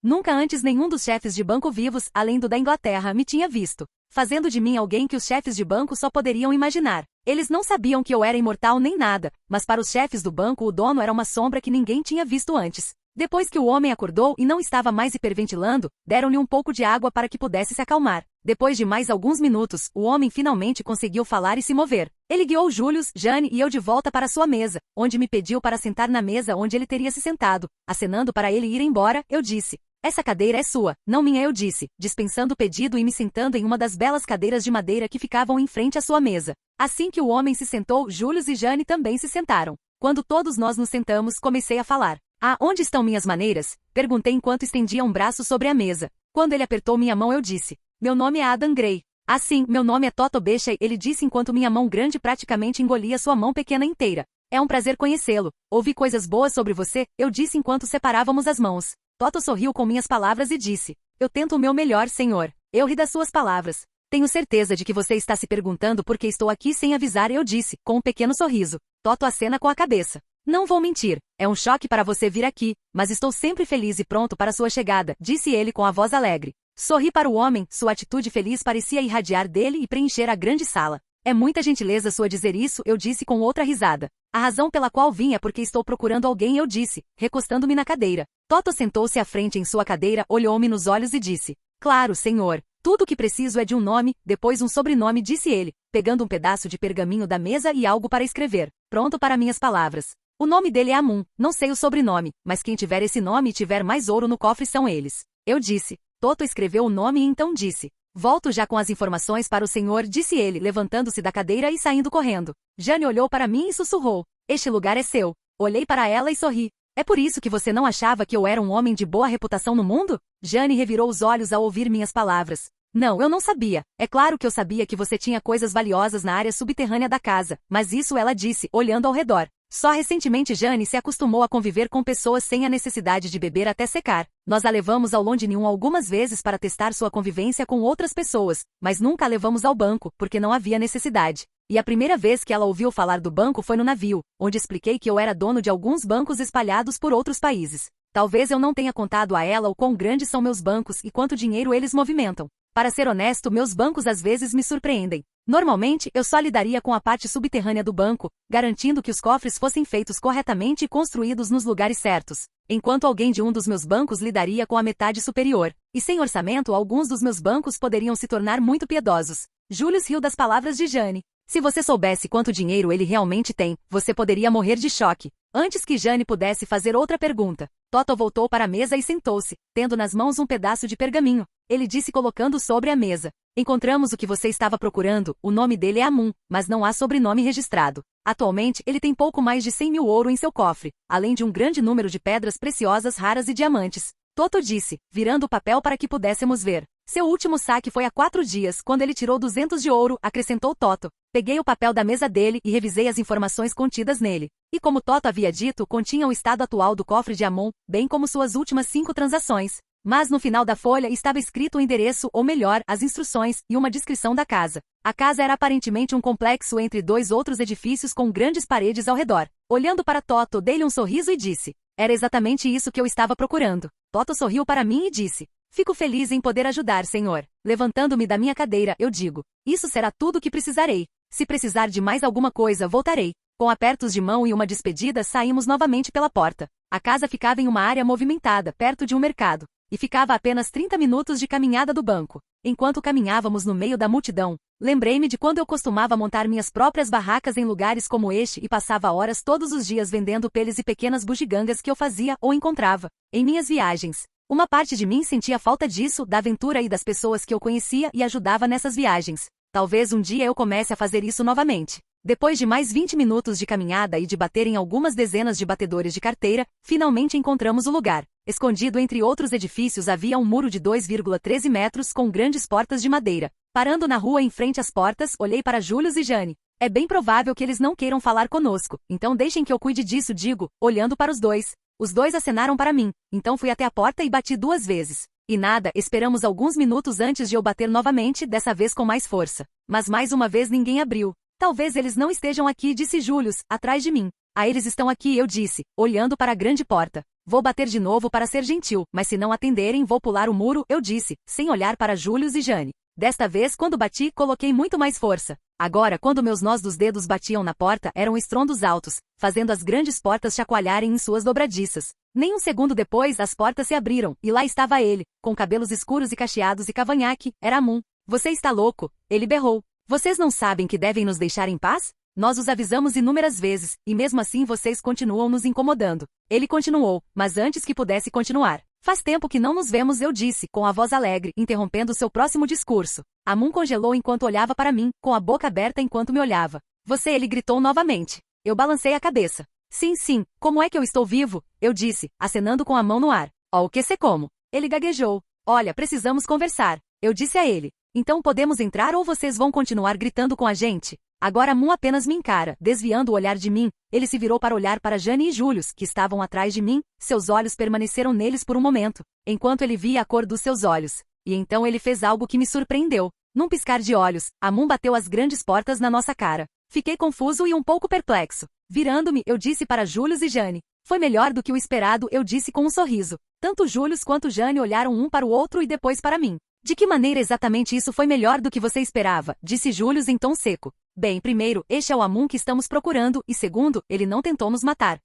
Nunca antes nenhum dos chefes de banco vivos, além do da Inglaterra, me tinha visto, fazendo de mim alguém que os chefes de banco só poderiam imaginar. Eles não sabiam que eu era imortal nem nada, mas para os chefes do banco o dono era uma sombra que ninguém tinha visto antes. Depois que o homem acordou e não estava mais hiperventilando, deram-lhe um pouco de água para que pudesse se acalmar. Depois de mais alguns minutos, o homem finalmente conseguiu falar e se mover. Ele guiou Julius, Jane e eu de volta para sua mesa, onde me pediu para sentar na mesa onde ele teria se sentado. Acenando para ele ir embora, eu disse: "Essa cadeira é sua, não minha", eu disse, dispensando o pedido e me sentando em uma das belas cadeiras de madeira que ficavam em frente à sua mesa. Assim que o homem se sentou, Julius e Jane também se sentaram. Quando todos nós nos sentamos, comecei a falar. "Ah, onde estão minhas maneiras?", perguntei enquanto estendia um braço sobre a mesa. Quando ele apertou minha mão eu disse: "Meu nome é Adam Gray." Ah sim, meu nome é Toto Bechai, ele disse enquanto minha mão grande praticamente engolia sua mão pequena inteira. É um prazer conhecê-lo. Ouvi coisas boas sobre você, eu disse enquanto separávamos as mãos. Toto sorriu com minhas palavras e disse: Eu tento o meu melhor, senhor. Eu ri das suas palavras. Tenho certeza de que você está se perguntando por que estou aqui sem avisar, eu disse, com um pequeno sorriso. Toto acena com a cabeça. Não vou mentir, é um choque para você vir aqui, mas estou sempre feliz e pronto para sua chegada, disse ele com a voz alegre. Sorri para o homem, sua atitude feliz parecia irradiar dele e preencher a grande sala. É muita gentileza sua dizer isso, eu disse com outra risada. A razão pela qual vim é porque estou procurando alguém, eu disse, recostando-me na cadeira. Toto sentou-se à frente em sua cadeira, olhou-me nos olhos e disse: Claro, senhor. Tudo o que preciso é de um nome, depois um sobrenome, disse ele, pegando um pedaço de pergaminho da mesa e algo para escrever. Pronto para minhas palavras. O nome dele é Amun, não sei o sobrenome, mas quem tiver esse nome e tiver mais ouro no cofre são eles. Eu disse. Toto escreveu o nome e então disse: Volto já com as informações para o senhor, disse ele, levantando-se da cadeira e saindo correndo. Jane olhou para mim e sussurrou: Este lugar é seu. Olhei para ela e sorri. É por isso que você não achava que eu era um homem de boa reputação no mundo? Jane revirou os olhos ao ouvir minhas palavras. Não, eu não sabia. É claro que eu sabia que você tinha coisas valiosas na área subterrânea da casa, mas isso ela disse, olhando ao redor. Só recentemente Jane se acostumou a conviver com pessoas sem a necessidade de beber até secar. Nós a levamos ao Londinium algumas vezes para testar sua convivência com outras pessoas, mas nunca a levamos ao banco, porque não havia necessidade. E a primeira vez que ela ouviu falar do banco foi no navio, onde expliquei que eu era dono de alguns bancos espalhados por outros países. Talvez eu não tenha contado a ela o quão grandes são meus bancos e quanto dinheiro eles movimentam. Para ser honesto, meus bancos às vezes me surpreendem. Normalmente, eu só lidaria com a parte subterrânea do banco, garantindo que os cofres fossem feitos corretamente e construídos nos lugares certos, enquanto alguém de um dos meus bancos lidaria com a metade superior. E sem orçamento, alguns dos meus bancos poderiam se tornar muito piedosos. Julius riu das palavras de Jane. Se você soubesse quanto dinheiro ele realmente tem, você poderia morrer de choque. Antes que Jane pudesse fazer outra pergunta, Toto voltou para a mesa e sentou-se, tendo nas mãos um pedaço de pergaminho. Ele disse colocando sobre a mesa: Encontramos o que você estava procurando, o nome dele é Amun, mas não há sobrenome registrado. Atualmente, ele tem pouco mais de 100 mil ouro em seu cofre, além de um grande número de pedras preciosas raras e diamantes. Toto disse, virando o papel para que pudéssemos ver. Seu último saque foi há 4 dias, quando ele tirou 200 de ouro, acrescentou Toto. Peguei o papel da mesa dele e revisei as informações contidas nele. E como Toto havia dito, continha o estado atual do cofre de Amun, bem como suas últimas 5 transações. Mas no final da folha estava escrito o endereço, ou melhor, as instruções, e uma descrição da casa. A casa era aparentemente um complexo entre 2 outros edifícios com grandes paredes ao redor. Olhando para Toto, dei-lhe um sorriso e disse: Era exatamente isso que eu estava procurando. Toto sorriu para mim e disse: Fico feliz em poder ajudar, senhor. Levantando-me da minha cadeira, eu digo: Isso será tudo o que precisarei. Se precisar de mais alguma coisa, voltarei. Com apertos de mão e uma despedida, saímos novamente pela porta. A casa ficava em uma área movimentada, perto de um mercado, e ficava a apenas 30 minutos de caminhada do banco. Enquanto caminhávamos no meio da multidão, lembrei-me de quando eu costumava montar minhas próprias barracas em lugares como este e passava horas todos os dias vendendo peles e pequenas bugigangas que eu fazia ou encontrava em minhas viagens. Uma parte de mim sentia falta disso, da aventura e das pessoas que eu conhecia e ajudava nessas viagens. Talvez um dia eu comece a fazer isso novamente. Depois de mais 20 minutos de caminhada e de bater em algumas dezenas de batedores de carteira, finalmente encontramos o lugar. Escondido entre outros edifícios havia um muro de 2,13 metros com grandes portas de madeira. Parando na rua em frente às portas, olhei para Julius e Jane. É bem provável que eles não queiram falar conosco, então deixem que eu cuide disso, digo, olhando para os dois. Os dois acenaram para mim, então fui até a porta e bati 2 vezes. E nada, esperamos alguns minutos antes de eu bater novamente, dessa vez com mais força. Mas mais uma vez ninguém abriu. Talvez eles não estejam aqui, disse Julius, atrás de mim. Ah, eles estão aqui, eu disse, olhando para a grande porta. Vou bater de novo para ser gentil, mas se não atenderem vou pular o muro, eu disse, sem olhar para Julius e Jane. Desta vez, quando bati, coloquei muito mais força. Agora, quando meus nós dos dedos batiam na porta, eram estrondos altos, fazendo as grandes portas chacoalharem em suas dobradiças. Nem um segundo depois, as portas se abriram, e lá estava ele, com cabelos escuros e cacheados e cavanhaque, era Amun. Você está louco, ele berrou. Vocês não sabem que devem nos deixar em paz? Nós os avisamos inúmeras vezes, e mesmo assim vocês continuam nos incomodando. Ele continuou, mas antes que pudesse continuar. Faz tempo que não nos vemos, eu disse, com a voz alegre, interrompendo seu próximo discurso. Amun congelou enquanto olhava para mim, com a boca aberta enquanto me olhava. Você, ele gritou novamente. Eu balancei a cabeça. Sim, como é que eu estou vivo? Eu disse, acenando com a mão no ar. O que sei como? Ele gaguejou. Olha, precisamos conversar. Eu disse a ele. Então podemos entrar ou vocês vão continuar gritando com a gente? Agora Amun apenas me encara, desviando o olhar de mim. Ele se virou para olhar para Jane e Julius, que estavam atrás de mim. Seus olhos permaneceram neles por um momento, enquanto ele via a cor dos seus olhos. E então ele fez algo que me surpreendeu. Num piscar de olhos, Amun bateu as grandes portas na nossa cara. Fiquei confuso e um pouco perplexo. Virando-me, eu disse para Julius e Jane. Foi melhor do que o esperado, eu disse com um sorriso. Tanto Julius quanto Jane olharam um para o outro e depois para mim. De que maneira exatamente isso foi melhor do que você esperava? Disse Julius em tom seco. Bem, primeiro, este é o Amun que estamos procurando, e segundo, ele não tentou nos matar.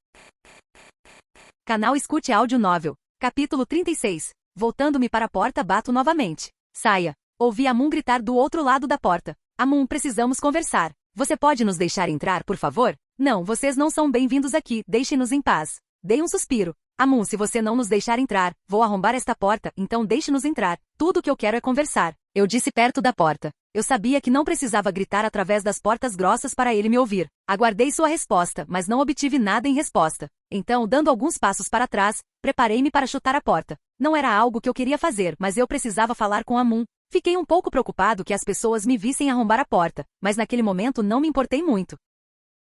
Canal Escute Áudio Novel. Capítulo 36. Voltando-me para a porta, bato novamente. Saia. Ouvi Amun gritar do outro lado da porta. Amun, precisamos conversar. Você pode nos deixar entrar, por favor? Não, vocês não são bem-vindos aqui, deixe-nos em paz. Dei um suspiro. Amun, se você não nos deixar entrar, vou arrombar esta porta, então deixe-nos entrar. Tudo o que eu quero é conversar. Eu disse perto da porta. Eu sabia que não precisava gritar através das portas grossas para ele me ouvir. Aguardei sua resposta, mas não obtive nada em resposta. Então, dando alguns passos para trás, preparei-me para chutar a porta. Não era algo que eu queria fazer, mas eu precisava falar com Amun. Fiquei um pouco preocupado que as pessoas me vissem arrombar a porta, mas naquele momento não me importei muito.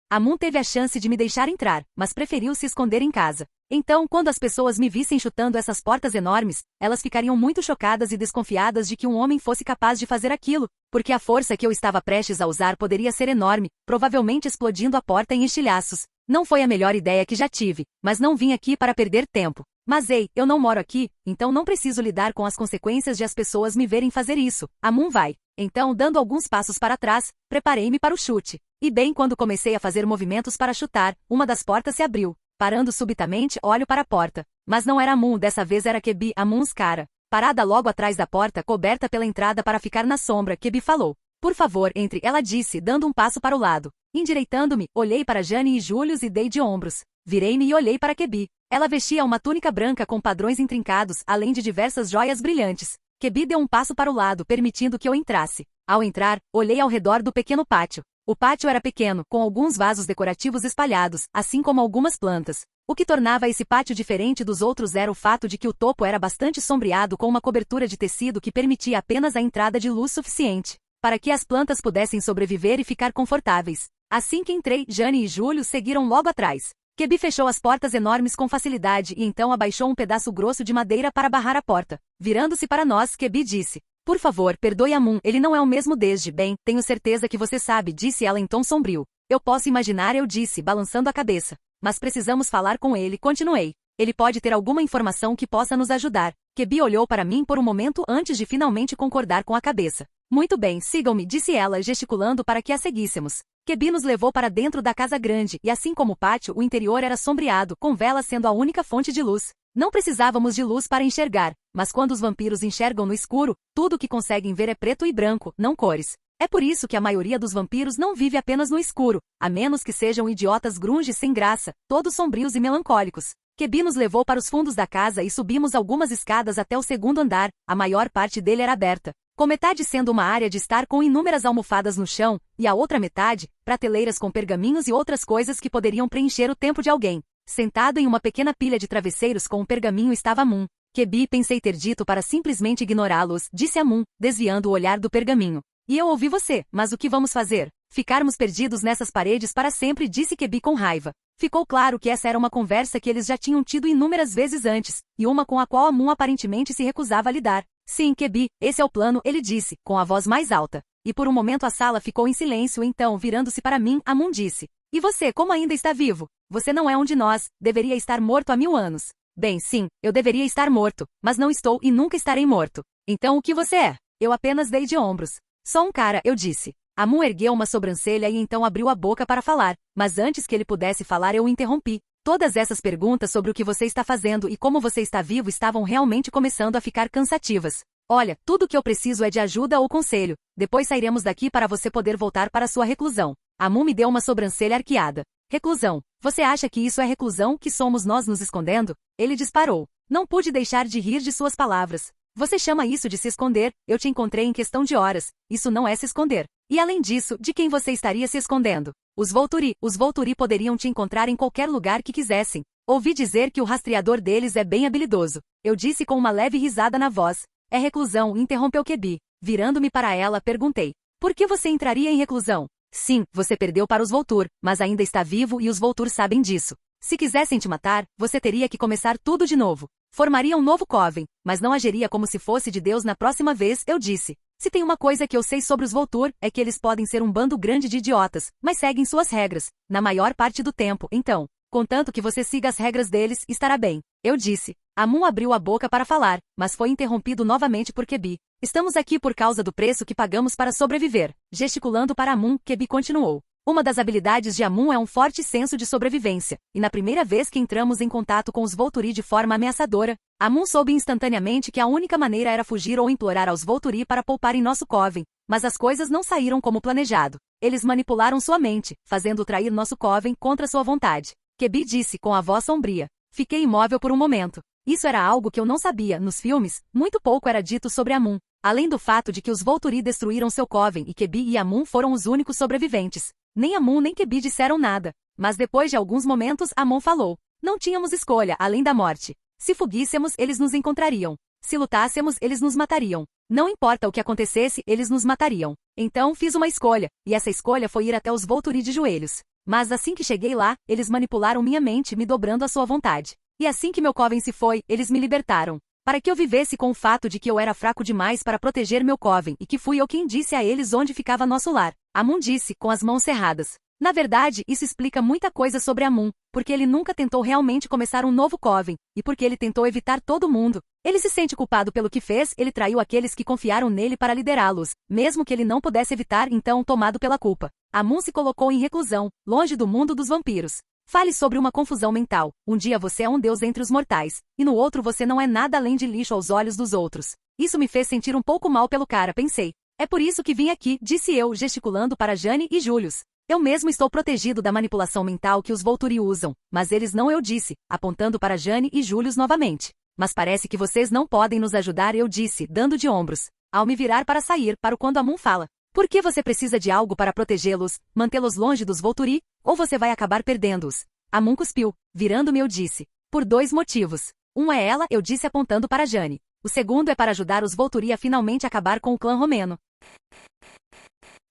Amun teve a chance de me deixar entrar, mas preferiu se esconder em casa. Então, quando as pessoas me vissem chutando essas portas enormes, elas ficariam muito chocadas e desconfiadas de que um homem fosse capaz de fazer aquilo, porque a força que eu estava prestes a usar poderia ser enorme, provavelmente explodindo a porta em estilhaços. Não foi a melhor ideia que já tive, mas não vim aqui para perder tempo. Mas ei, eu não moro aqui, então não preciso lidar com as consequências de as pessoas me verem fazer isso. Amun vai. Então, dando alguns passos para trás, preparei-me para o chute. E bem quando comecei a fazer movimentos para chutar, uma das portas se abriu. Parando subitamente, olho para a porta. Mas não era Amun, dessa vez era Kebi, Amun's cara. Parada logo atrás da porta, coberta pela entrada para ficar na sombra, Kebi falou. Por favor, entre, ela disse, dando um passo para o lado. Endireitando-me, olhei para Jane e Julius e dei de ombros. Virei-me e olhei para Kebi. Ela vestia uma túnica branca com padrões intrincados, além de diversas joias brilhantes. Kebi deu um passo para o lado, permitindo que eu entrasse. Ao entrar, olhei ao redor do pequeno pátio. O pátio era pequeno, com alguns vasos decorativos espalhados, assim como algumas plantas. O que tornava esse pátio diferente dos outros era o fato de que o topo era bastante sombreado com uma cobertura de tecido que permitia apenas a entrada de luz suficiente para que as plantas pudessem sobreviver e ficar confortáveis. Assim que entrei, Jane e Júlio seguiram logo atrás. Kebi fechou as portas enormes com facilidade e então abaixou um pedaço grosso de madeira para barrar a porta. Virando-se para nós, Kebi disse. Por favor, perdoe Amun, ele não é o mesmo desde, bem, tenho certeza que você sabe, disse ela em tom sombrio. Eu posso imaginar, eu disse, balançando a cabeça. Mas precisamos falar com ele, continuei. Ele pode ter alguma informação que possa nos ajudar. Kebi olhou para mim por um momento antes de finalmente concordar com a cabeça. Muito bem, sigam-me, disse ela, gesticulando para que a seguíssemos. Kebi nos levou para dentro da casa grande, e assim como o pátio, o interior era sombreado, com velas sendo a única fonte de luz. Não precisávamos de luz para enxergar, mas quando os vampiros enxergam no escuro, tudo o que conseguem ver é preto e branco, não cores. É por isso que a maioria dos vampiros não vive apenas no escuro, a menos que sejam idiotas grunges sem graça, todos sombrios e melancólicos. Kebi nos levou para os fundos da casa e subimos algumas escadas até o segundo andar, a maior parte dele era aberta, com metade sendo uma área de estar com inúmeras almofadas no chão, e a outra metade, prateleiras com pergaminhos e outras coisas que poderiam preencher o tempo de alguém. Sentado em uma pequena pilha de travesseiros com um pergaminho estava Amun. Kebi, pensei ter dito para simplesmente ignorá-los, disse Amun, desviando o olhar do pergaminho. E eu ouvi você, mas o que vamos fazer? Ficarmos perdidos nessas paredes para sempre, disse Kebi com raiva. Ficou claro que essa era uma conversa que eles já tinham tido inúmeras vezes antes, e uma com a qual Amun aparentemente se recusava a lidar. Sim, Kebi, esse é o plano, ele disse, com a voz mais alta. E por um momento a sala ficou em silêncio, então, virando-se para mim, Amun disse. E você, como ainda está vivo? Você não é um de nós, deveria estar morto há 1000 anos. Bem, sim, eu deveria estar morto, mas não estou e nunca estarei morto. Então o que você é? Eu apenas dei de ombros. Só um cara, eu disse. Amun ergueu uma sobrancelha e então abriu a boca para falar, mas antes que ele pudesse falar eu o interrompi. Todas essas perguntas sobre o que você está fazendo e como você está vivo estavam realmente começando a ficar cansativas. Olha, tudo o que eu preciso é de ajuda ou conselho. Depois sairemos daqui para você poder voltar para sua reclusão. Amun me deu uma sobrancelha arqueada. Reclusão. Você acha que isso é reclusão, que somos nós nos escondendo? Ele disparou. Não pude deixar de rir de suas palavras. Você chama isso de se esconder? Eu te encontrei em questão de horas. Isso não é se esconder. E além disso, de quem você estaria se escondendo? Os Volturi poderiam te encontrar em qualquer lugar que quisessem. Ouvi dizer que o rastreador deles é bem habilidoso. Eu disse com uma leve risada na voz. É reclusão, interrompeu Kebi. Virando-me para ela, perguntei. Por que você entraria em reclusão? Sim, você perdeu para os Voltur, mas ainda está vivo e os Voltur sabem disso. Se quisessem te matar, você teria que começar tudo de novo. Formaria um novo Coven, mas não agiria como se fosse de Deus na próxima vez, eu disse. Se tem uma coisa que eu sei sobre os Voltur, é que eles podem ser um bando grande de idiotas, mas seguem suas regras, na maior parte do tempo, então. Contanto que você siga as regras deles, estará bem. Eu disse. Amun abriu a boca para falar, mas foi interrompido novamente por Kebi. Estamos aqui por causa do preço que pagamos para sobreviver. Gesticulando para Amun, Kebi continuou. Uma das habilidades de Amun é um forte senso de sobrevivência, e na primeira vez que entramos em contato com os Volturi de forma ameaçadora, Amun soube instantaneamente que a única maneira era fugir ou implorar aos Volturi para pouparem nosso Coven, mas as coisas não saíram como planejado. Eles manipularam sua mente, fazendo trair nosso Coven contra sua vontade. Kebi disse com a voz sombria. Fiquei imóvel por um momento. Isso era algo que eu não sabia. Nos filmes, muito pouco era dito sobre Amun, além do fato de que os Volturi destruíram seu Coven e Kebi e Amun foram os únicos sobreviventes. Nem Amun nem Kebi disseram nada. Mas depois de alguns momentos, Amun falou. Não tínhamos escolha, além da morte. Se fuguíssemos, eles nos encontrariam. Se lutássemos, eles nos matariam. Não importa o que acontecesse, eles nos matariam. Então fiz uma escolha, e essa escolha foi ir até os Volturi de joelhos. Mas assim que cheguei lá, eles manipularam minha mente, me dobrando à sua vontade. E assim que meu Coven se foi, eles me libertaram. Para que eu vivesse com o fato de que eu era fraco demais para proteger meu Coven e que fui eu quem disse a eles onde ficava nosso lar. Amun disse, com as mãos cerradas. Na verdade, isso explica muita coisa sobre Amun, porque ele nunca tentou realmente começar um novo Coven, e porque ele tentou evitar todo mundo. Ele se sente culpado pelo que fez, ele traiu aqueles que confiaram nele para liderá-los, mesmo que ele não pudesse evitar, então tomado pela culpa. Amun se colocou em reclusão, longe do mundo dos vampiros. Fale sobre uma confusão mental. Um dia você é um deus entre os mortais, e no outro você não é nada além de lixo aos olhos dos outros. Isso me fez sentir um pouco mal pelo cara, pensei. É por isso que vim aqui, disse eu, gesticulando para Jane e Julius. Eu mesmo estou protegido da manipulação mental que os Volturi usam, mas eles não, eu disse, apontando para Jane e Julius novamente. Mas parece que vocês não podem nos ajudar, eu disse, dando de ombros. Ao me virar para sair, para quando Amun fala. Por que você precisa de algo para protegê-los, mantê-los longe dos Volturi, ou você vai acabar perdendo-os? Amun cuspiu. Virando-me eu disse. Por 2 motivos. Um é ela, eu disse apontando para Jane. O segundo é para ajudar os Volturi a finalmente acabar com o clã romeno.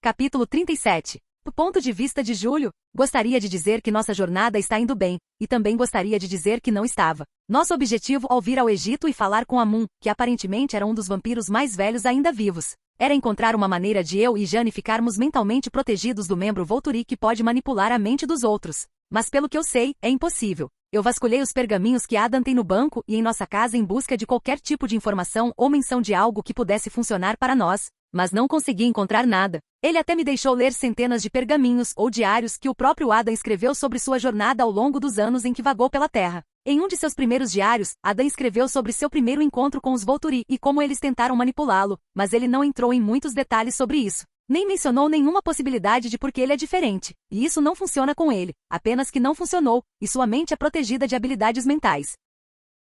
Capítulo 37. Do ponto de vista de Júlio, gostaria de dizer que nossa jornada está indo bem, e também gostaria de dizer que não estava. Nosso objetivo ao vir ao Egito e falar com Amun, que aparentemente era um dos vampiros mais velhos ainda vivos, era encontrar uma maneira de eu e Jane ficarmos mentalmente protegidos do membro Volturi que pode manipular a mente dos outros. Mas pelo que eu sei, é impossível. Eu vasculhei os pergaminhos que Adam tem no banco e em nossa casa em busca de qualquer tipo de informação ou menção de algo que pudesse funcionar para nós, mas não consegui encontrar nada. Ele até me deixou ler centenas de pergaminhos ou diários que o próprio Adam escreveu sobre sua jornada ao longo dos anos em que vagou pela Terra. Em um de seus primeiros diários, Adam escreveu sobre seu primeiro encontro com os Volturi e como eles tentaram manipulá-lo, mas ele não entrou em muitos detalhes sobre isso. Nem mencionou nenhuma possibilidade de por que ele é diferente, e isso não funciona com ele, apenas que não funcionou, e sua mente é protegida de habilidades mentais.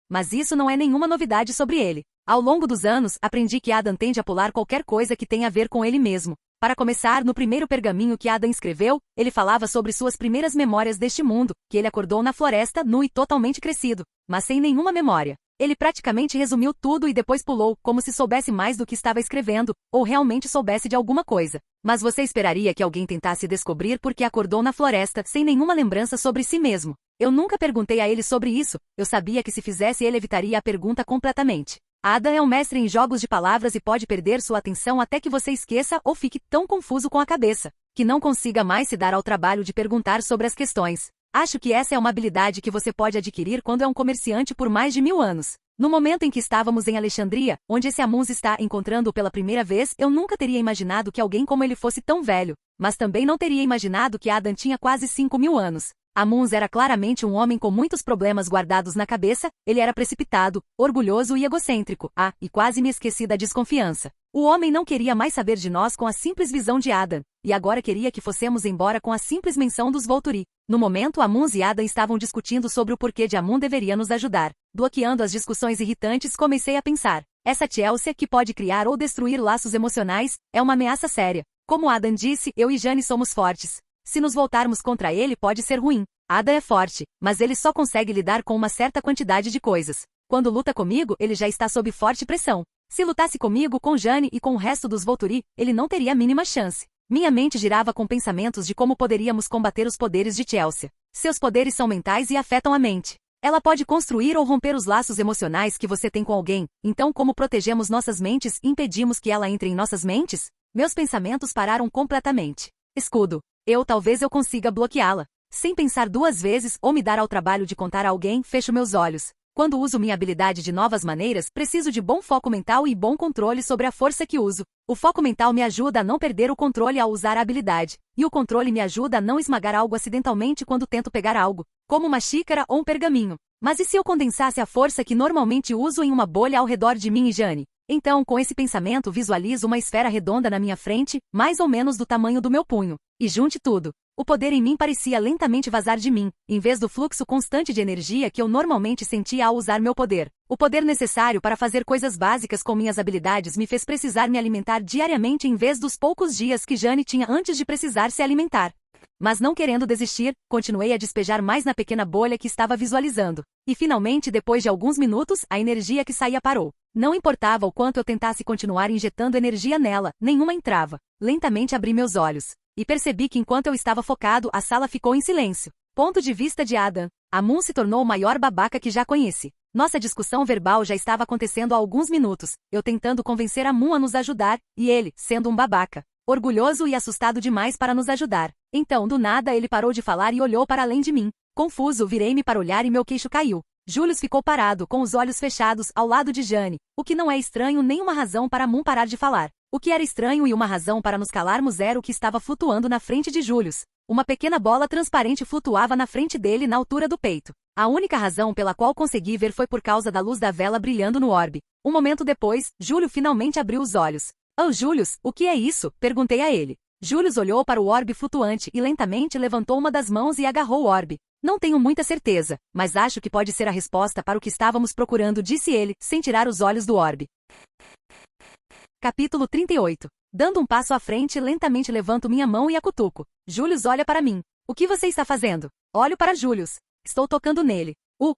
Mas isso não é nenhuma novidade sobre ele. Ao longo dos anos, aprendi que Adam tende a pular qualquer coisa que tenha a ver com ele mesmo. Para começar, no primeiro pergaminho que Adam escreveu, ele falava sobre suas primeiras memórias deste mundo, que ele acordou na floresta nu e totalmente crescido, mas sem nenhuma memória. Ele praticamente resumiu tudo e depois pulou, como se soubesse mais do que estava escrevendo, ou realmente soubesse de alguma coisa. Mas você esperaria que alguém tentasse descobrir por que acordou na floresta sem nenhuma lembrança sobre si mesmo. Eu nunca perguntei a ele sobre isso, eu sabia que se fizesse ele evitaria a pergunta completamente. Adam é um mestre em jogos de palavras e pode perder sua atenção até que você esqueça ou fique tão confuso com a cabeça, que não consiga mais se dar ao trabalho de perguntar sobre as questões. Acho que essa é uma habilidade que você pode adquirir quando é um comerciante por mais de 1000 anos. No momento em que estávamos em Alexandria, onde esse Amun está encontrando-o pela primeira vez, eu nunca teria imaginado que alguém como ele fosse tão velho, mas também não teria imaginado que Adam tinha quase 5000 anos. Amun era claramente um homem com muitos problemas guardados na cabeça, ele era precipitado, orgulhoso e egocêntrico, e quase me esqueci da desconfiança. O homem não queria mais saber de nós com a simples visão de Adam, e agora queria que fossemos embora com a simples menção dos Volturi. No momento, Amun e Adam estavam discutindo sobre o porquê de Amun deveria nos ajudar. Bloqueando as discussões irritantes, comecei a pensar. Essa Chelsea, que pode criar ou destruir laços emocionais, é uma ameaça séria. Como Adam disse, eu e Jane somos fortes. Se nos voltarmos contra ele pode ser ruim. Adam é forte, mas ele só consegue lidar com uma certa quantidade de coisas. Quando luta comigo, ele já está sob forte pressão. Se lutasse comigo, com Jane e com o resto dos Volturi, ele não teria a mínima chance. Minha mente girava com pensamentos de como poderíamos combater os poderes de Chelsea. Seus poderes são mentais e afetam a mente. Ela pode construir ou romper os laços emocionais que você tem com alguém, então como protegemos nossas mentes e impedimos que ela entre em nossas mentes? Meus pensamentos pararam completamente. Escudo. Talvez eu consiga bloqueá-la. Sem pensar duas vezes ou me dar ao trabalho de contar a alguém, fecho meus olhos. Quando uso minha habilidade de novas maneiras, preciso de bom foco mental e bom controle sobre a força que uso. O foco mental me ajuda a não perder o controle ao usar a habilidade, e o controle me ajuda a não esmagar algo acidentalmente quando tento pegar algo, como uma xícara ou um pergaminho. Mas e se eu condensasse a força que normalmente uso em uma bolha ao redor de mim e Jane? Então, com esse pensamento, visualizo uma esfera redonda na minha frente, mais ou menos do tamanho do meu punho. E junte tudo. O poder em mim parecia lentamente vazar de mim, em vez do fluxo constante de energia que eu normalmente sentia ao usar meu poder. O poder necessário para fazer coisas básicas com minhas habilidades me fez precisar me alimentar diariamente em vez dos poucos dias que Jane tinha antes de precisar se alimentar. Mas não querendo desistir, continuei a despejar mais na pequena bolha que estava visualizando. E finalmente, depois de alguns minutos, a energia que saía parou. Não importava o quanto eu tentasse continuar injetando energia nela, nenhuma entrava. Lentamente abri meus olhos. E percebi que enquanto eu estava focado, a sala ficou em silêncio. Ponto de vista de Adam. Amun se tornou o maior babaca que já conheci. Nossa discussão verbal já estava acontecendo há alguns minutos, eu tentando convencer Amun a nos ajudar, e ele, sendo um babaca, orgulhoso e assustado demais para nos ajudar. Então, do nada, ele parou de falar e olhou para além de mim. Confuso, virei-me para olhar e meu queixo caiu. Julius ficou parado, com os olhos fechados, ao lado de Jane, o que não é estranho nem uma razão para Amun parar de falar. O que era estranho e uma razão para nos calarmos era o que estava flutuando na frente de Julius. Uma pequena bola transparente flutuava na frente dele na altura do peito. A única razão pela qual consegui ver foi por causa da luz da vela brilhando no orbe. Um momento depois, Júlio finalmente abriu os olhos. Oh, Julius, o que é isso? Perguntei a ele. Julius olhou para o orbe flutuante e lentamente levantou uma das mãos e agarrou o orbe. Não tenho muita certeza, mas acho que pode ser a resposta para o que estávamos procurando, disse ele, sem tirar os olhos do orbe. Capítulo 38. Dando um passo à frente, lentamente levanto minha mão e a cutuco. Julius olha para mim. O que você está fazendo? Olho para Julius. Estou tocando nele.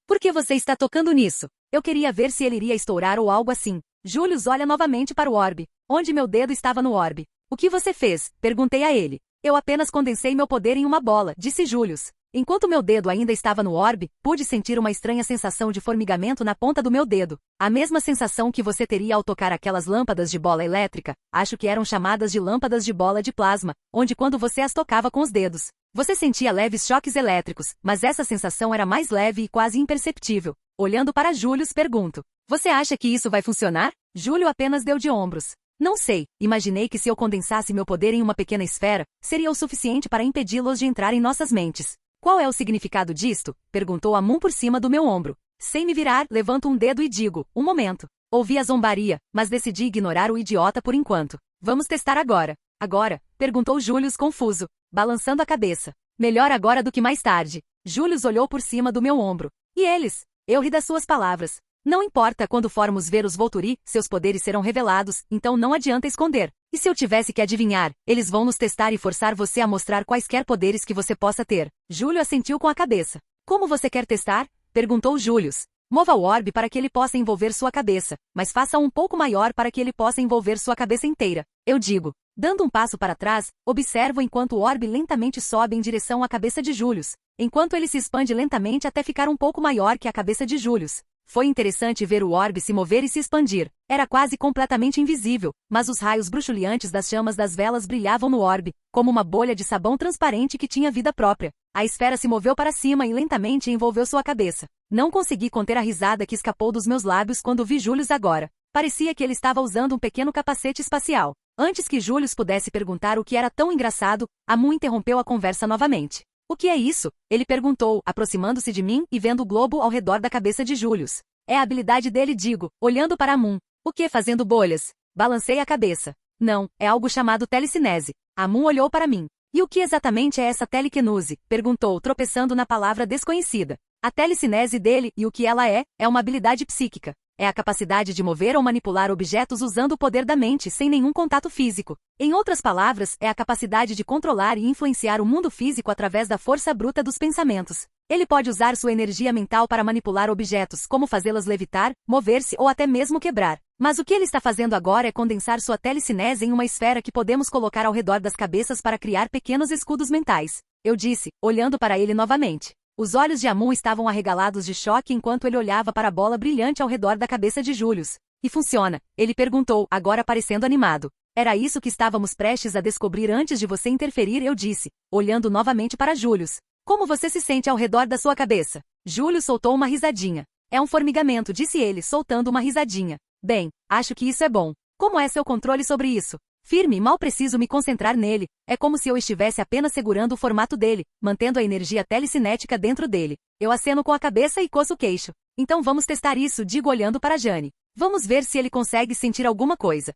Por que você está tocando nisso? Eu queria ver se ele iria estourar ou algo assim. Julius olha novamente para o orbe, onde meu dedo estava no orbe. O que você fez? Perguntei a ele. Eu apenas condensei meu poder em uma bola, disse Julius. Enquanto meu dedo ainda estava no orbe, pude sentir uma estranha sensação de formigamento na ponta do meu dedo. A mesma sensação que você teria ao tocar aquelas lâmpadas de bola elétrica, acho que eram chamadas de lâmpadas de bola de plasma, onde quando você as tocava com os dedos, você sentia leves choques elétricos, mas essa sensação era mais leve e quase imperceptível. Olhando para Julius, pergunto. Você acha que isso vai funcionar? Júlio apenas deu de ombros. Não sei, imaginei que se eu condensasse meu poder em uma pequena esfera, seria o suficiente para impedi-los de entrar em nossas mentes. Qual é o significado disto? Perguntou Amun por cima do meu ombro. Sem me virar, levanto um dedo e digo, um momento. Ouvi a zombaria, mas decidi ignorar o idiota por enquanto. Vamos testar agora. Agora? Perguntou Julius confuso, balançando a cabeça. Melhor agora do que mais tarde. Julius olhou por cima do meu ombro. E eles? Eu ri das suas palavras. Não importa quando formos ver os Volturi, seus poderes serão revelados, então não adianta esconder. E se eu tivesse que adivinhar, eles vão nos testar e forçar você a mostrar quaisquer poderes que você possa ter. Júlio assentiu com a cabeça. Como você quer testar? Perguntou Julius. Mova o orbe para que ele possa envolver sua cabeça, mas faça um pouco maior para que ele possa envolver sua cabeça inteira. Eu digo. Dando um passo para trás, observo enquanto o orbe lentamente sobe em direção à cabeça de Julius, enquanto ele se expande lentamente até ficar um pouco maior que a cabeça de Julius. Foi interessante ver o orbe se mover e se expandir. Era quase completamente invisível, mas os raios bruxuleantes das chamas das velas brilhavam no orbe, como uma bolha de sabão transparente que tinha vida própria. A esfera se moveu para cima e lentamente envolveu sua cabeça. Não consegui conter a risada que escapou dos meus lábios quando vi Julius agora. Parecia que ele estava usando um pequeno capacete espacial. Antes que Julius pudesse perguntar o que era tão engraçado, Amun interrompeu a conversa novamente. O que é isso? Ele perguntou, aproximando-se de mim e vendo o globo ao redor da cabeça de Julius. É a habilidade dele, digo, olhando para Amun. O que fazendo bolhas? Balancei a cabeça. Não, é algo chamado telecinese. Amun olhou para mim. E o que exatamente é essa telecinese? Perguntou, tropeçando na palavra desconhecida. A telecinese dele, e o que ela é uma habilidade psíquica. é a capacidade de mover ou manipular objetos usando o poder da mente sem nenhum contato físico. Em outras palavras, é a capacidade de controlar e influenciar o mundo físico através da força bruta dos pensamentos. Ele pode usar sua energia mental para manipular objetos, como fazê-las levitar, mover-se ou até mesmo quebrar. Mas o que ele está fazendo agora é condensar sua telecinese em uma esfera que podemos colocar ao redor das cabeças para criar pequenos escudos mentais. Eu disse, olhando para ele novamente. Os olhos de Amun estavam arregalados de choque enquanto ele olhava para a bola brilhante ao redor da cabeça de Julius. E funciona? Ele perguntou, agora parecendo animado. Era isso que estávamos prestes a descobrir antes de você interferir, eu disse, olhando novamente para Julius. Como você se sente ao redor da sua cabeça? Julius soltou uma risadinha. É um formigamento, disse ele, soltando uma risadinha. Bem, acho que isso é bom. Como é seu controle sobre isso? Firme, mal preciso me concentrar nele. É como se eu estivesse apenas segurando o formato dele, mantendo a energia telecinética dentro dele. Eu aceno com a cabeça e coço o queixo. Então vamos testar isso, digo olhando para Jane. Vamos ver se ele consegue sentir alguma coisa.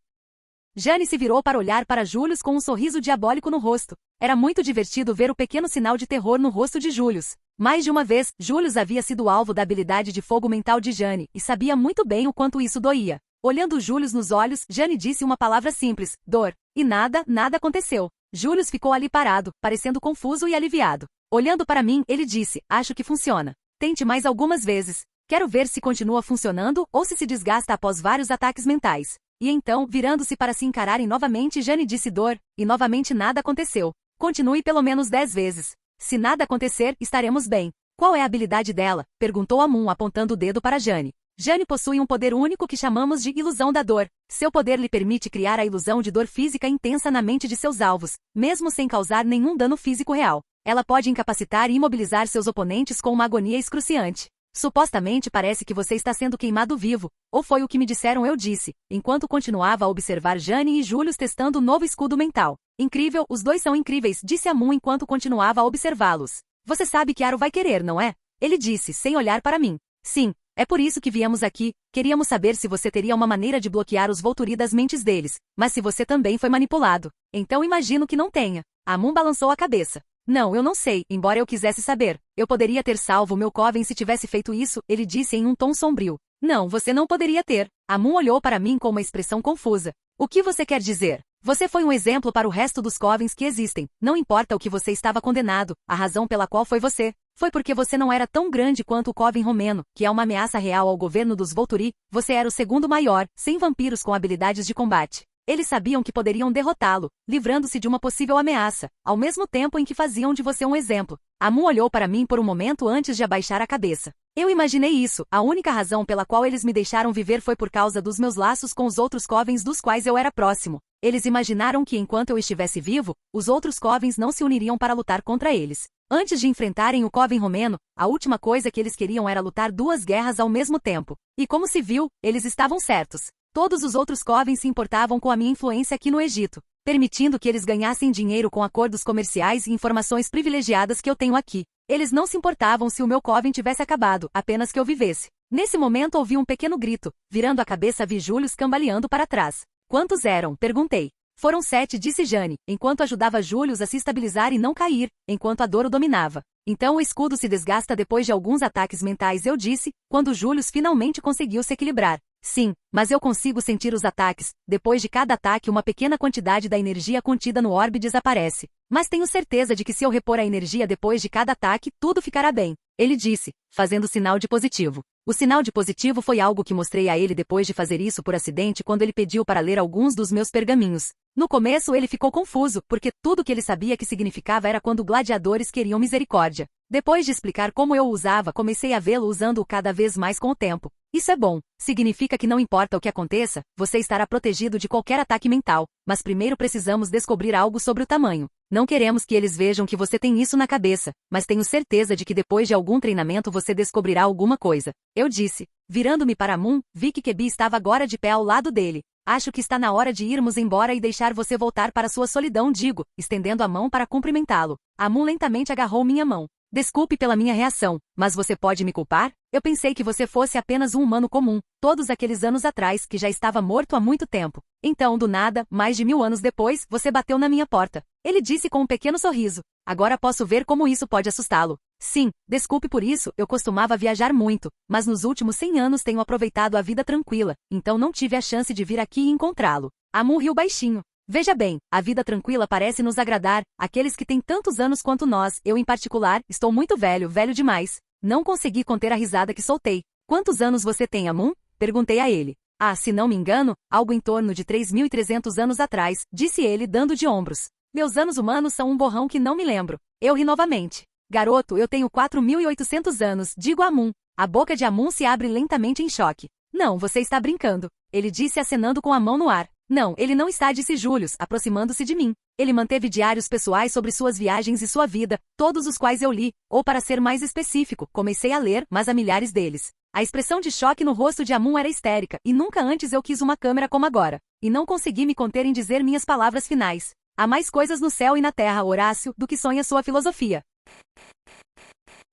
Jane se virou para olhar para Julius com um sorriso diabólico no rosto. Era muito divertido ver o pequeno sinal de terror no rosto de Julius. Mais de uma vez, Julius havia sido alvo da habilidade de fogo mental de Jane, e sabia muito bem o quanto isso doía. Olhando Julius nos olhos, Jane disse uma palavra simples, dor. E nada aconteceu. Julius ficou ali parado, parecendo confuso e aliviado. Olhando para mim, ele disse, acho que funciona. Tente mais algumas vezes. Quero ver se continua funcionando ou se desgasta após vários ataques mentais. E então, virando-se para se encararem novamente, Jane disse dor, e novamente nada aconteceu. Continue pelo menos 10 vezes. Se nada acontecer, estaremos bem. Qual é a habilidade dela? Perguntou Amun, apontando o dedo para Jane. Jane possui um poder único que chamamos de ilusão da dor. Seu poder lhe permite criar a ilusão de dor física intensa na mente de seus alvos, mesmo sem causar nenhum dano físico real. Ela pode incapacitar e imobilizar seus oponentes com uma agonia excruciante. Supostamente parece que você está sendo queimado vivo, ou foi o que me disseram, eu disse, enquanto continuava a observar Jane e Julius testando o novo escudo mental. Incrível, os dois são incríveis, disse Amun enquanto continuava a observá-los. Você sabe que Aro vai querer, não é? Ele disse, sem olhar para mim. Sim, é por isso que viemos aqui, queríamos saber se você teria uma maneira de bloquear os Volturi das mentes deles, mas se você também foi manipulado. Então imagino que não tenha. Amun balançou a cabeça. Não, eu não sei, embora eu quisesse saber. Eu poderia ter salvo meu Coven se tivesse feito isso, ele disse em um tom sombrio. Não, você não poderia ter. Amun olhou para mim com uma expressão confusa. O que você quer dizer? Você foi um exemplo para o resto dos Covens que existem. Não importa o que você estava condenado, a razão pela qual foi você. Foi porque você não era tão grande quanto o Coven romeno, que é uma ameaça real ao governo dos Volturi. Você era o segundo maior, sem vampiros com habilidades de combate. Eles sabiam que poderiam derrotá-lo, livrando-se de uma possível ameaça, ao mesmo tempo em que faziam de você um exemplo. Amun olhou para mim por um momento antes de abaixar a cabeça. Eu imaginei isso, a única razão pela qual eles me deixaram viver foi por causa dos meus laços com os outros Covens dos quais eu era próximo. Eles imaginaram que enquanto eu estivesse vivo, os outros Covens não se uniriam para lutar contra eles. Antes de enfrentarem o Coven romeno, a última coisa que eles queriam era lutar 2 guerras ao mesmo tempo. E como se viu, eles estavam certos. Todos os outros Covens se importavam com a minha influência aqui no Egito, permitindo que eles ganhassem dinheiro com acordos comerciais e informações privilegiadas que eu tenho aqui. Eles não se importavam se o meu Coven tivesse acabado, apenas que eu vivesse. Nesse momento ouvi um pequeno grito. Virando a cabeça vi Julius cambaleando para trás. Quantos eram? Perguntei. Foram 7, disse Jane, enquanto ajudava Julius a se estabilizar e não cair, enquanto a dor o dominava. Então o escudo se desgasta depois de alguns ataques mentais, eu disse, quando Julius finalmente conseguiu se equilibrar. Sim, mas eu consigo sentir os ataques. Depois de cada ataque uma pequena quantidade da energia contida no orbe desaparece. Mas tenho certeza de que se eu repor a energia depois de cada ataque, tudo ficará bem. Ele disse, fazendo sinal de positivo. O sinal de positivo foi algo que mostrei a ele depois de fazer isso por acidente quando ele pediu para ler alguns dos meus pergaminhos. No começo ele ficou confuso, porque tudo que ele sabia que significava era quando gladiadores queriam misericórdia. Depois de explicar como eu o usava, comecei a vê-lo usando-o cada vez mais com o tempo. Isso é bom. Significa que não importa o que aconteça, você estará protegido de qualquer ataque mental. Mas primeiro precisamos descobrir algo sobre o tamanho. Não queremos que eles vejam que você tem isso na cabeça, mas tenho certeza de que depois de algum treinamento você descobrirá alguma coisa. Eu disse. Virando-me para Amun, vi que Kebi estava agora de pé ao lado dele. Acho que está na hora de irmos embora e deixar você voltar para sua solidão, digo, estendendo a mão para cumprimentá-lo. Amun lentamente agarrou minha mão. Desculpe pela minha reação, mas você pode me culpar? Eu pensei que você fosse apenas um humano comum, todos aqueles anos atrás, que já estava morto há muito tempo. Então, do nada, mais de 1000 anos depois, você bateu na minha porta. Ele disse com um pequeno sorriso. Agora posso ver como isso pode assustá-lo. Sim, desculpe por isso, eu costumava viajar muito, mas nos últimos 100 anos tenho aproveitado a vida tranquila, então não tive a chance de vir aqui e encontrá-lo. Amun riu baixinho. Veja bem, a vida tranquila parece nos agradar, aqueles que têm tantos anos quanto nós, eu em particular, estou muito velho, velho demais. Não consegui conter a risada que soltei. Quantos anos você tem, Amun? Perguntei a ele. Ah, se não me engano, algo em torno de 3.300 anos atrás, disse ele dando de ombros. Meus anos humanos são um borrão que não me lembro. Eu ri novamente. Garoto, eu tenho 4.800 anos, digo a Amun. A boca de Amun se abre lentamente em choque. Não, você está brincando. Ele disse acenando com a mão no ar. Não, ele não está, disse Julius, aproximando-se de mim. Ele manteve diários pessoais sobre suas viagens e sua vida, todos os quais eu li, ou para ser mais específico, comecei a ler, mas há milhares deles. A expressão de choque no rosto de Amun era histérica, e nunca antes eu quis uma câmera como agora. E não consegui me conter em dizer minhas palavras finais. Há mais coisas no céu e na terra, Horácio, do que sonha sua filosofia.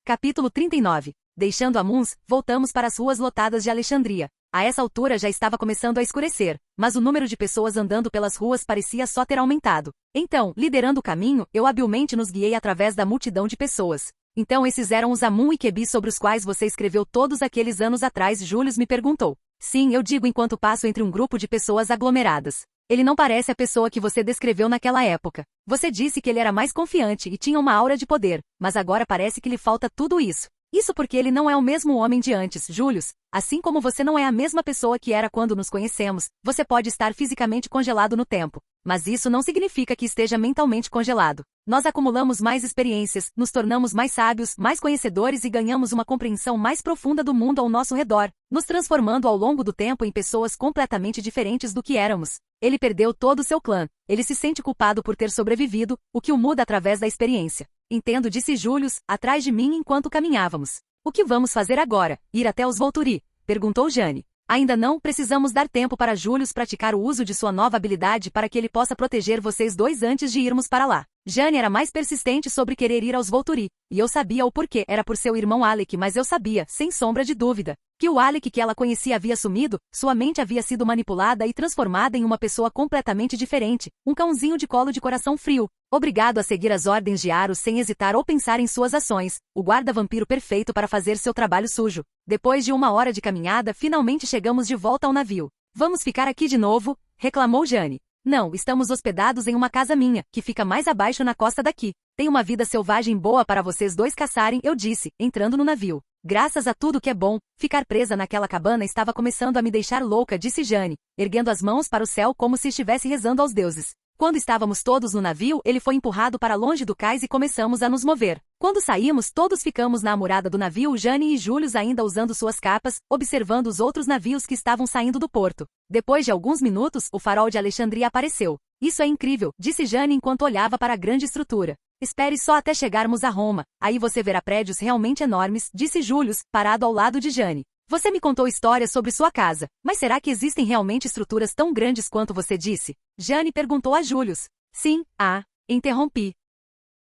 Capítulo 39. Deixando Amuns, voltamos para as ruas lotadas de Alexandria. A essa altura já estava começando a escurecer, mas o número de pessoas andando pelas ruas parecia só ter aumentado. Então, liderando o caminho, eu habilmente nos guiei através da multidão de pessoas. Então esses eram os Amun e Quebi sobre os quais você escreveu todos aqueles anos atrás, Julius me perguntou. Sim, eu digo enquanto passo entre um grupo de pessoas aglomeradas. Ele não parece a pessoa que você descreveu naquela época. Você disse que ele era mais confiante e tinha uma aura de poder, mas agora parece que lhe falta tudo isso. Isso porque ele não é o mesmo homem de antes, Julius. Assim como você não é a mesma pessoa que era quando nos conhecemos, você pode estar fisicamente congelado no tempo. Mas isso não significa que esteja mentalmente congelado. Nós acumulamos mais experiências, nos tornamos mais sábios, mais conhecedores e ganhamos uma compreensão mais profunda do mundo ao nosso redor, nos transformando ao longo do tempo em pessoas completamente diferentes do que éramos. Ele perdeu todo o seu clã. Ele se sente culpado por ter sobrevivido, o que o muda através da experiência. Entendo, disse Julius, atrás de mim enquanto caminhávamos. O que vamos fazer agora? Ir até os Volturi? Perguntou Jane. Ainda não, precisamos dar tempo para Julius praticar o uso de sua nova habilidade para que ele possa proteger vocês dois antes de irmos para lá. Jane era mais persistente sobre querer ir aos Volturi, e eu sabia o porquê, era por seu irmão Alec, mas eu sabia, sem sombra de dúvida, que o Alec que ela conhecia havia sumido, sua mente havia sido manipulada e transformada em uma pessoa completamente diferente, um cãozinho de colo de coração frio, obrigado a seguir as ordens de Aros sem hesitar ou pensar em suas ações, o guarda-vampiro perfeito para fazer seu trabalho sujo. Depois de 1 hora de caminhada, finalmente chegamos de volta ao navio. Vamos ficar aqui de novo? Reclamou Jane. Não, estamos hospedados em uma casa minha, que fica mais abaixo na costa daqui. Tem uma vida selvagem boa para vocês dois caçarem, eu disse, entrando no navio. Graças a tudo que é bom, ficar presa naquela cabana estava começando a me deixar louca, disse Jane, erguendo as mãos para o céu como se estivesse rezando aos deuses. Quando estávamos todos no navio, ele foi empurrado para longe do cais e começamos a nos mover. Quando saímos, todos ficamos na amurada do navio, Jane e Julius ainda usando suas capas, observando os outros navios que estavam saindo do porto. Depois de alguns minutos, o farol de Alexandria apareceu. Isso é incrível, disse Jane enquanto olhava para a grande estrutura. Espere só até chegarmos a Roma, aí você verá prédios realmente enormes, disse Julius, parado ao lado de Jane. Você me contou histórias sobre sua casa, mas será que existem realmente estruturas tão grandes quanto você disse? Jane perguntou a Julius. Sim, interrompi.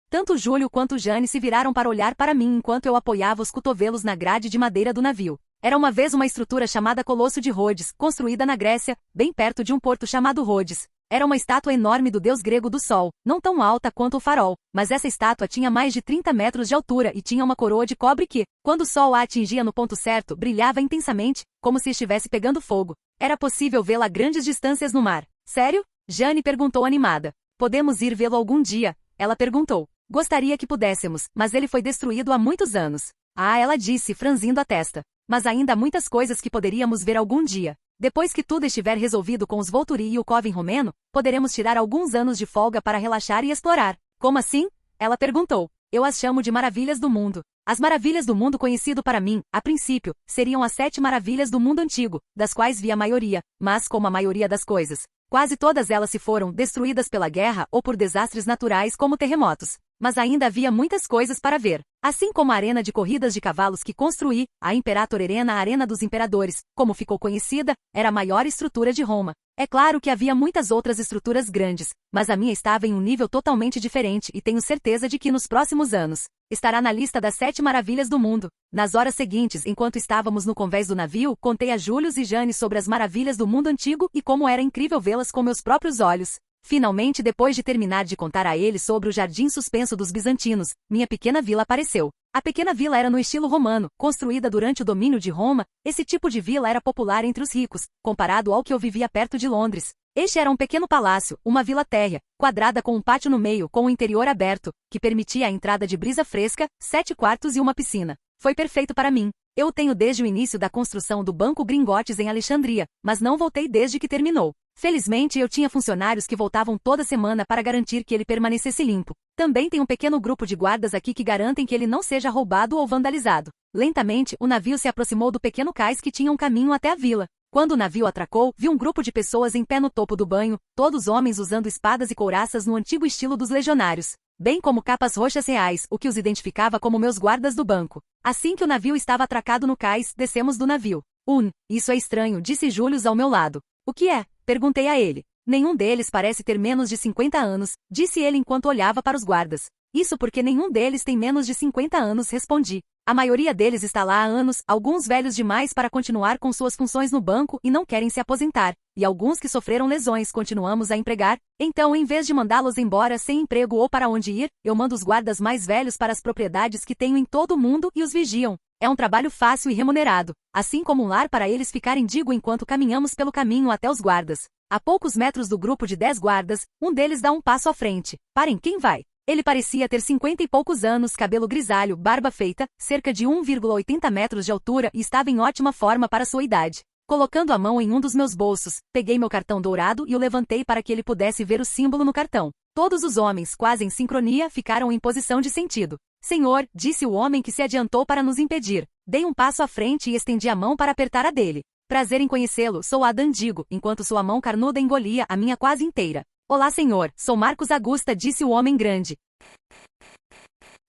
Tanto Júlio quanto Jane se viraram para olhar para mim enquanto eu apoiava os cotovelos na grade de madeira do navio. Era uma vez uma estrutura chamada Colosso de Rhodes, construída na Grécia, bem perto de um porto chamado Rhodes. Era uma estátua enorme do deus grego do sol, não tão alta quanto o farol, mas essa estátua tinha mais de 30 metros de altura e tinha uma coroa de cobre que, quando o sol a atingia no ponto certo, brilhava intensamente, como se estivesse pegando fogo. Era possível vê-la a grandes distâncias no mar. Sério? Jane perguntou animada. Podemos ir vê-lo algum dia? Ela perguntou. Gostaria que pudéssemos, mas ele foi destruído há muitos anos. Ela disse, franzindo a testa. Mas ainda há muitas coisas que poderíamos ver algum dia. Depois que tudo estiver resolvido com os Volturi e o Coven Romeno, poderemos tirar alguns anos de folga para relaxar e explorar. Como assim? Ela perguntou. Eu as chamo de maravilhas do mundo. As maravilhas do mundo conhecido para mim, a princípio, seriam as 7 maravilhas do mundo antigo, das quais vi a maioria, mas como a maioria das coisas, quase todas elas se foram destruídas pela guerra ou por desastres naturais como terremotos. Mas ainda havia muitas coisas para ver. Assim como a arena de corridas de cavalos que construí, a Imperator Arena, a Arena dos Imperadores, como ficou conhecida, era a maior estrutura de Roma. É claro que havia muitas outras estruturas grandes, mas a minha estava em um nível totalmente diferente e tenho certeza de que nos próximos anos, estará na lista das 7 maravilhas do mundo. Nas horas seguintes, enquanto estávamos no convés do navio, contei a Julius e Jane sobre as maravilhas do mundo antigo e como era incrível vê-las com meus próprios olhos. Finalmente, depois de terminar de contar a ele sobre o jardim suspenso dos bizantinos, minha pequena vila apareceu. A pequena vila era no estilo romano, construída durante o domínio de Roma. Esse tipo de vila era popular entre os ricos, comparado ao que eu vivia perto de Londres. Este era um pequeno palácio, uma vila térrea, quadrada com um pátio no meio com o interior aberto, que permitia a entrada de brisa fresca, 7 quartos e uma piscina. Foi perfeito para mim. Eu o tenho desde o início da construção do Banco Gringotts em Alexandria, mas não voltei desde que terminou. Felizmente eu tinha funcionários que voltavam toda semana para garantir que ele permanecesse limpo. Também tem um pequeno grupo de guardas aqui que garantem que ele não seja roubado ou vandalizado. Lentamente, o navio se aproximou do pequeno cais que tinha um caminho até a vila. Quando o navio atracou, vi um grupo de pessoas em pé no topo do banho, todos homens usando espadas e couraças no antigo estilo dos legionários, bem como capas roxas reais, o que os identificava como meus guardas do banco. Assim que o navio estava atracado no cais, descemos do navio. Isso é estranho, disse Julius ao meu lado. O que é? Perguntei a ele. Nenhum deles parece ter menos de 50 anos, disse ele enquanto olhava para os guardas. Isso porque nenhum deles tem menos de 50 anos, respondi. A maioria deles está lá há anos, alguns velhos demais para continuar com suas funções no banco e não querem se aposentar, e alguns que sofreram lesões continuamos a empregar. Então, em vez de mandá-los embora sem emprego ou para onde ir, eu mando os guardas mais velhos para as propriedades que tenho em todo o mundo e os vigiam. É um trabalho fácil e remunerado, assim como um lar para eles ficarem, digo enquanto caminhamos pelo caminho até os guardas. A poucos metros do grupo de 10 guardas, um deles dá um passo à frente. Parem, quem vai? Ele parecia ter 50 e poucos anos, cabelo grisalho, barba feita, cerca de 1,80 metros de altura e estava em ótima forma para sua idade. Colocando a mão em um dos meus bolsos, peguei meu cartão dourado e o levantei para que ele pudesse ver o símbolo no cartão. Todos os homens, quase em sincronia, ficaram em posição de sentido. Senhor, disse o homem que se adiantou para nos impedir. Dei um passo à frente e estendi a mão para apertar a dele. Prazer em conhecê-lo, sou Adam, digo, enquanto sua mão carnuda engolia a minha quase inteira. Olá, senhor, sou Marcos Augusta, disse o homem grande.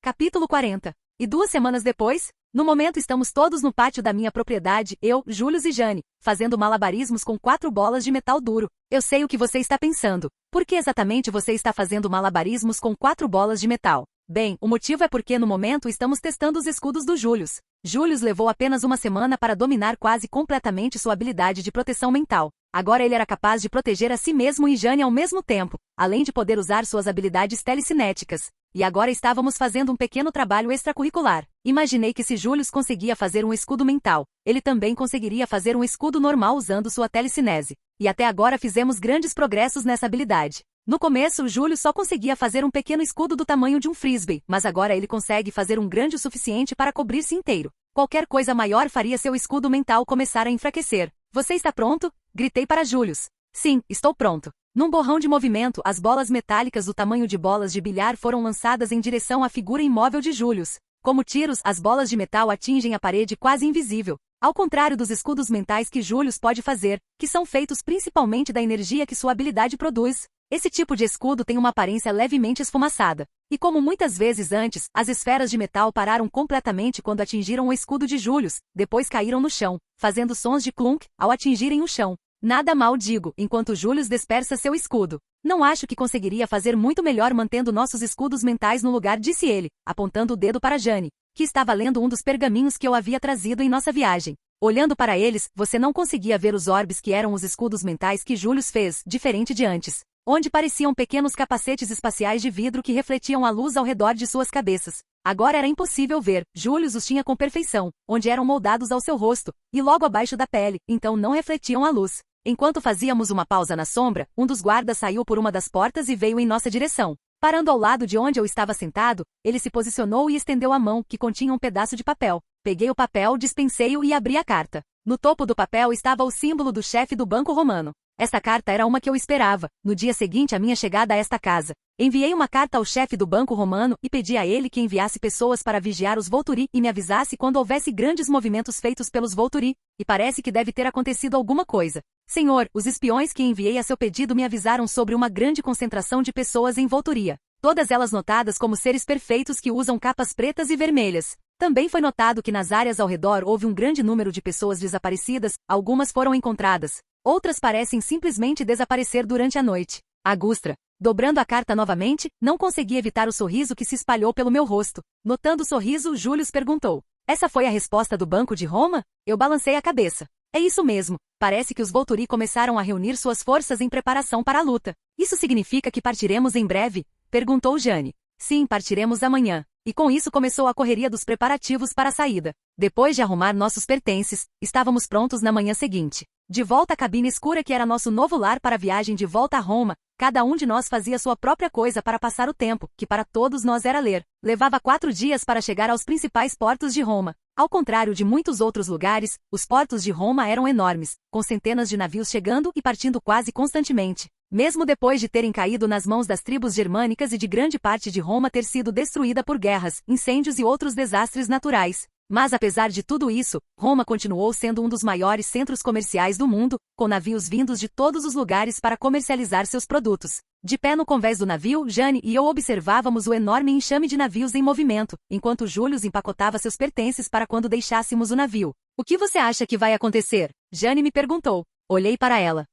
Capítulo 40. E 2 semanas depois, no momento estamos todos no pátio da minha propriedade, eu, Julius e Jane, fazendo malabarismos com 4 bolas de metal duro. Eu sei o que você está pensando. Por que exatamente você está fazendo malabarismos com 4 bolas de metal? Bem, o motivo é porque no momento estamos testando os escudos do Julius. Julius levou apenas uma semana para dominar quase completamente sua habilidade de proteção mental. Agora ele era capaz de proteger a si mesmo e Jane ao mesmo tempo, além de poder usar suas habilidades telecinéticas. E agora estávamos fazendo um pequeno trabalho extracurricular. Imaginei que se Julius conseguia fazer um escudo mental, ele também conseguiria fazer um escudo normal usando sua telecinese. E até agora fizemos grandes progressos nessa habilidade. No começo, Julius só conseguia fazer um pequeno escudo do tamanho de um frisbee, mas agora ele consegue fazer um grande o suficiente para cobrir-se inteiro. Qualquer coisa maior faria seu escudo mental começar a enfraquecer. Você está pronto? Gritei para Julius. Sim, estou pronto. Num borrão de movimento, as bolas metálicas do tamanho de bolas de bilhar foram lançadas em direção à figura imóvel de Julius. Como tiros, as bolas de metal atingem a parede quase invisível. Ao contrário dos escudos mentais que Julius pode fazer, que são feitos principalmente da energia que sua habilidade produz. Esse tipo de escudo tem uma aparência levemente esfumaçada. E como muitas vezes antes, as esferas de metal pararam completamente quando atingiram o escudo de Julius, depois caíram no chão, fazendo sons de clunk ao atingirem o chão. Nada mal, digo, enquanto Julius dispersa seu escudo. Não acho que conseguiria fazer muito melhor mantendo nossos escudos mentais no lugar, disse ele, apontando o dedo para Jane, que estava lendo um dos pergaminhos que eu havia trazido em nossa viagem. Olhando para eles, você não conseguia ver os orbes que eram os escudos mentais que Julius fez, diferente de antes, onde pareciam pequenos capacetes espaciais de vidro que refletiam a luz ao redor de suas cabeças. Agora era impossível ver, Julius os tinha com perfeição, onde eram moldados ao seu rosto, e logo abaixo da pele, então não refletiam a luz. Enquanto fazíamos uma pausa na sombra, um dos guardas saiu por uma das portas e veio em nossa direção. Parando ao lado de onde eu estava sentado, ele se posicionou e estendeu a mão, que continha um pedaço de papel. Peguei o papel, dispensei-o e abri a carta. No topo do papel estava o símbolo do chefe do Banco Romano. Esta carta era uma que eu esperava, no dia seguinte à minha chegada a esta casa. Enviei uma carta ao chefe do Banco Romano e pedi a ele que enviasse pessoas para vigiar os Volturi e me avisasse quando houvesse grandes movimentos feitos pelos Volturi, e parece que deve ter acontecido alguma coisa. Senhor, os espiões que enviei a seu pedido me avisaram sobre uma grande concentração de pessoas em Volturia. Todas elas notadas como seres perfeitos que usam capas pretas e vermelhas. Também foi notado que nas áreas ao redor houve um grande número de pessoas desaparecidas, algumas foram encontradas. Outras parecem simplesmente desaparecer durante a noite. Agustra. Dobrando a carta novamente, não consegui evitar o sorriso que se espalhou pelo meu rosto. Notando o sorriso, Julius perguntou. Essa foi a resposta do Banco de Roma? Eu balancei a cabeça. É isso mesmo. Parece que os Volturi começaram a reunir suas forças em preparação para a luta. Isso significa que partiremos em breve? Perguntou Jane. Sim, partiremos amanhã. E com isso começou a correria dos preparativos para a saída. Depois de arrumar nossos pertences, estávamos prontos na manhã seguinte. De volta à cabine escura que era nosso novo lar para a viagem de volta a Roma, cada um de nós fazia sua própria coisa para passar o tempo, que para todos nós era ler. Levava 4 dias para chegar aos principais portos de Roma. Ao contrário de muitos outros lugares, os portos de Roma eram enormes, com centenas de navios chegando e partindo quase constantemente. Mesmo depois de terem caído nas mãos das tribos germânicas e de grande parte de Roma ter sido destruída por guerras, incêndios e outros desastres naturais. Mas apesar de tudo isso, Roma continuou sendo um dos maiores centros comerciais do mundo, com navios vindos de todos os lugares para comercializar seus produtos. De pé no convés do navio, Jane e eu observávamos o enorme enxame de navios em movimento, enquanto Július empacotava seus pertences para quando deixássemos o navio. O que você acha que vai acontecer? Jane me perguntou. Olhei para ela.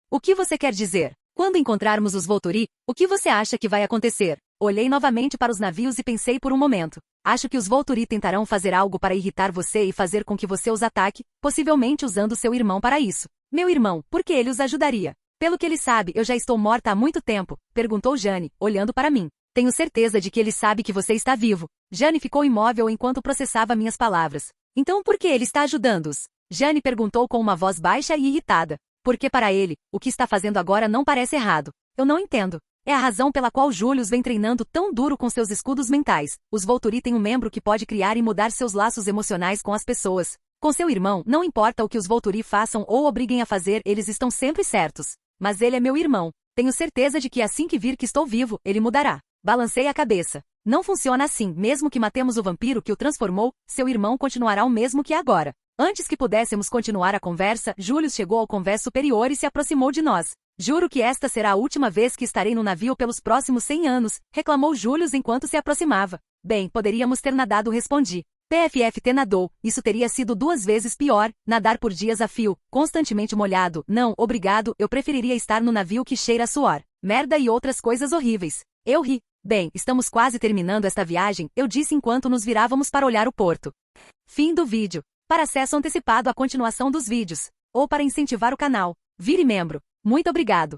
O que você quer dizer? Quando encontrarmos os Volturi, o que você acha que vai acontecer? Olhei novamente para os navios e pensei por um momento. Acho que os Volturi tentarão fazer algo para irritar você e fazer com que você os ataque, possivelmente usando seu irmão para isso. Meu irmão, por que ele os ajudaria? Pelo que ele sabe, eu já estou morta há muito tempo, perguntou Jane, olhando para mim. Tenho certeza de que ele sabe que você está vivo. Jane ficou imóvel enquanto processava minhas palavras. Então por que ele está ajudando-os? Jane perguntou com uma voz baixa e irritada. Porque para ele, o que está fazendo agora não parece errado. Eu não entendo. É a razão pela qual Július vem treinando tão duro com seus escudos mentais. Os Volturi têm um membro que pode criar e mudar seus laços emocionais com as pessoas. Com seu irmão, não importa o que os Volturi façam ou obriguem a fazer, eles estão sempre certos. Mas ele é meu irmão. Tenho certeza de que assim que vir que estou vivo, ele mudará. Balancei a cabeça. Não funciona assim. Mesmo que matemos o vampiro que o transformou, seu irmão continuará o mesmo que agora. Antes que pudéssemos continuar a conversa, Július chegou ao convés superior e se aproximou de nós. Juro que esta será a última vez que estarei no navio pelos próximos 100 anos, reclamou Július enquanto se aproximava. Bem, poderíamos ter nadado, respondi. PFFT nadou, isso teria sido 2 vezes pior, nadar por dias a fio, constantemente molhado. Não, obrigado, eu preferiria estar no navio que cheira a suor, merda e outras coisas horríveis. Eu ri. Bem, estamos quase terminando esta viagem, eu disse enquanto nos virávamos para olhar o porto. Fim do vídeo. Para acesso antecipado à continuação dos vídeos, ou para incentivar o canal, vire membro. Muito obrigado.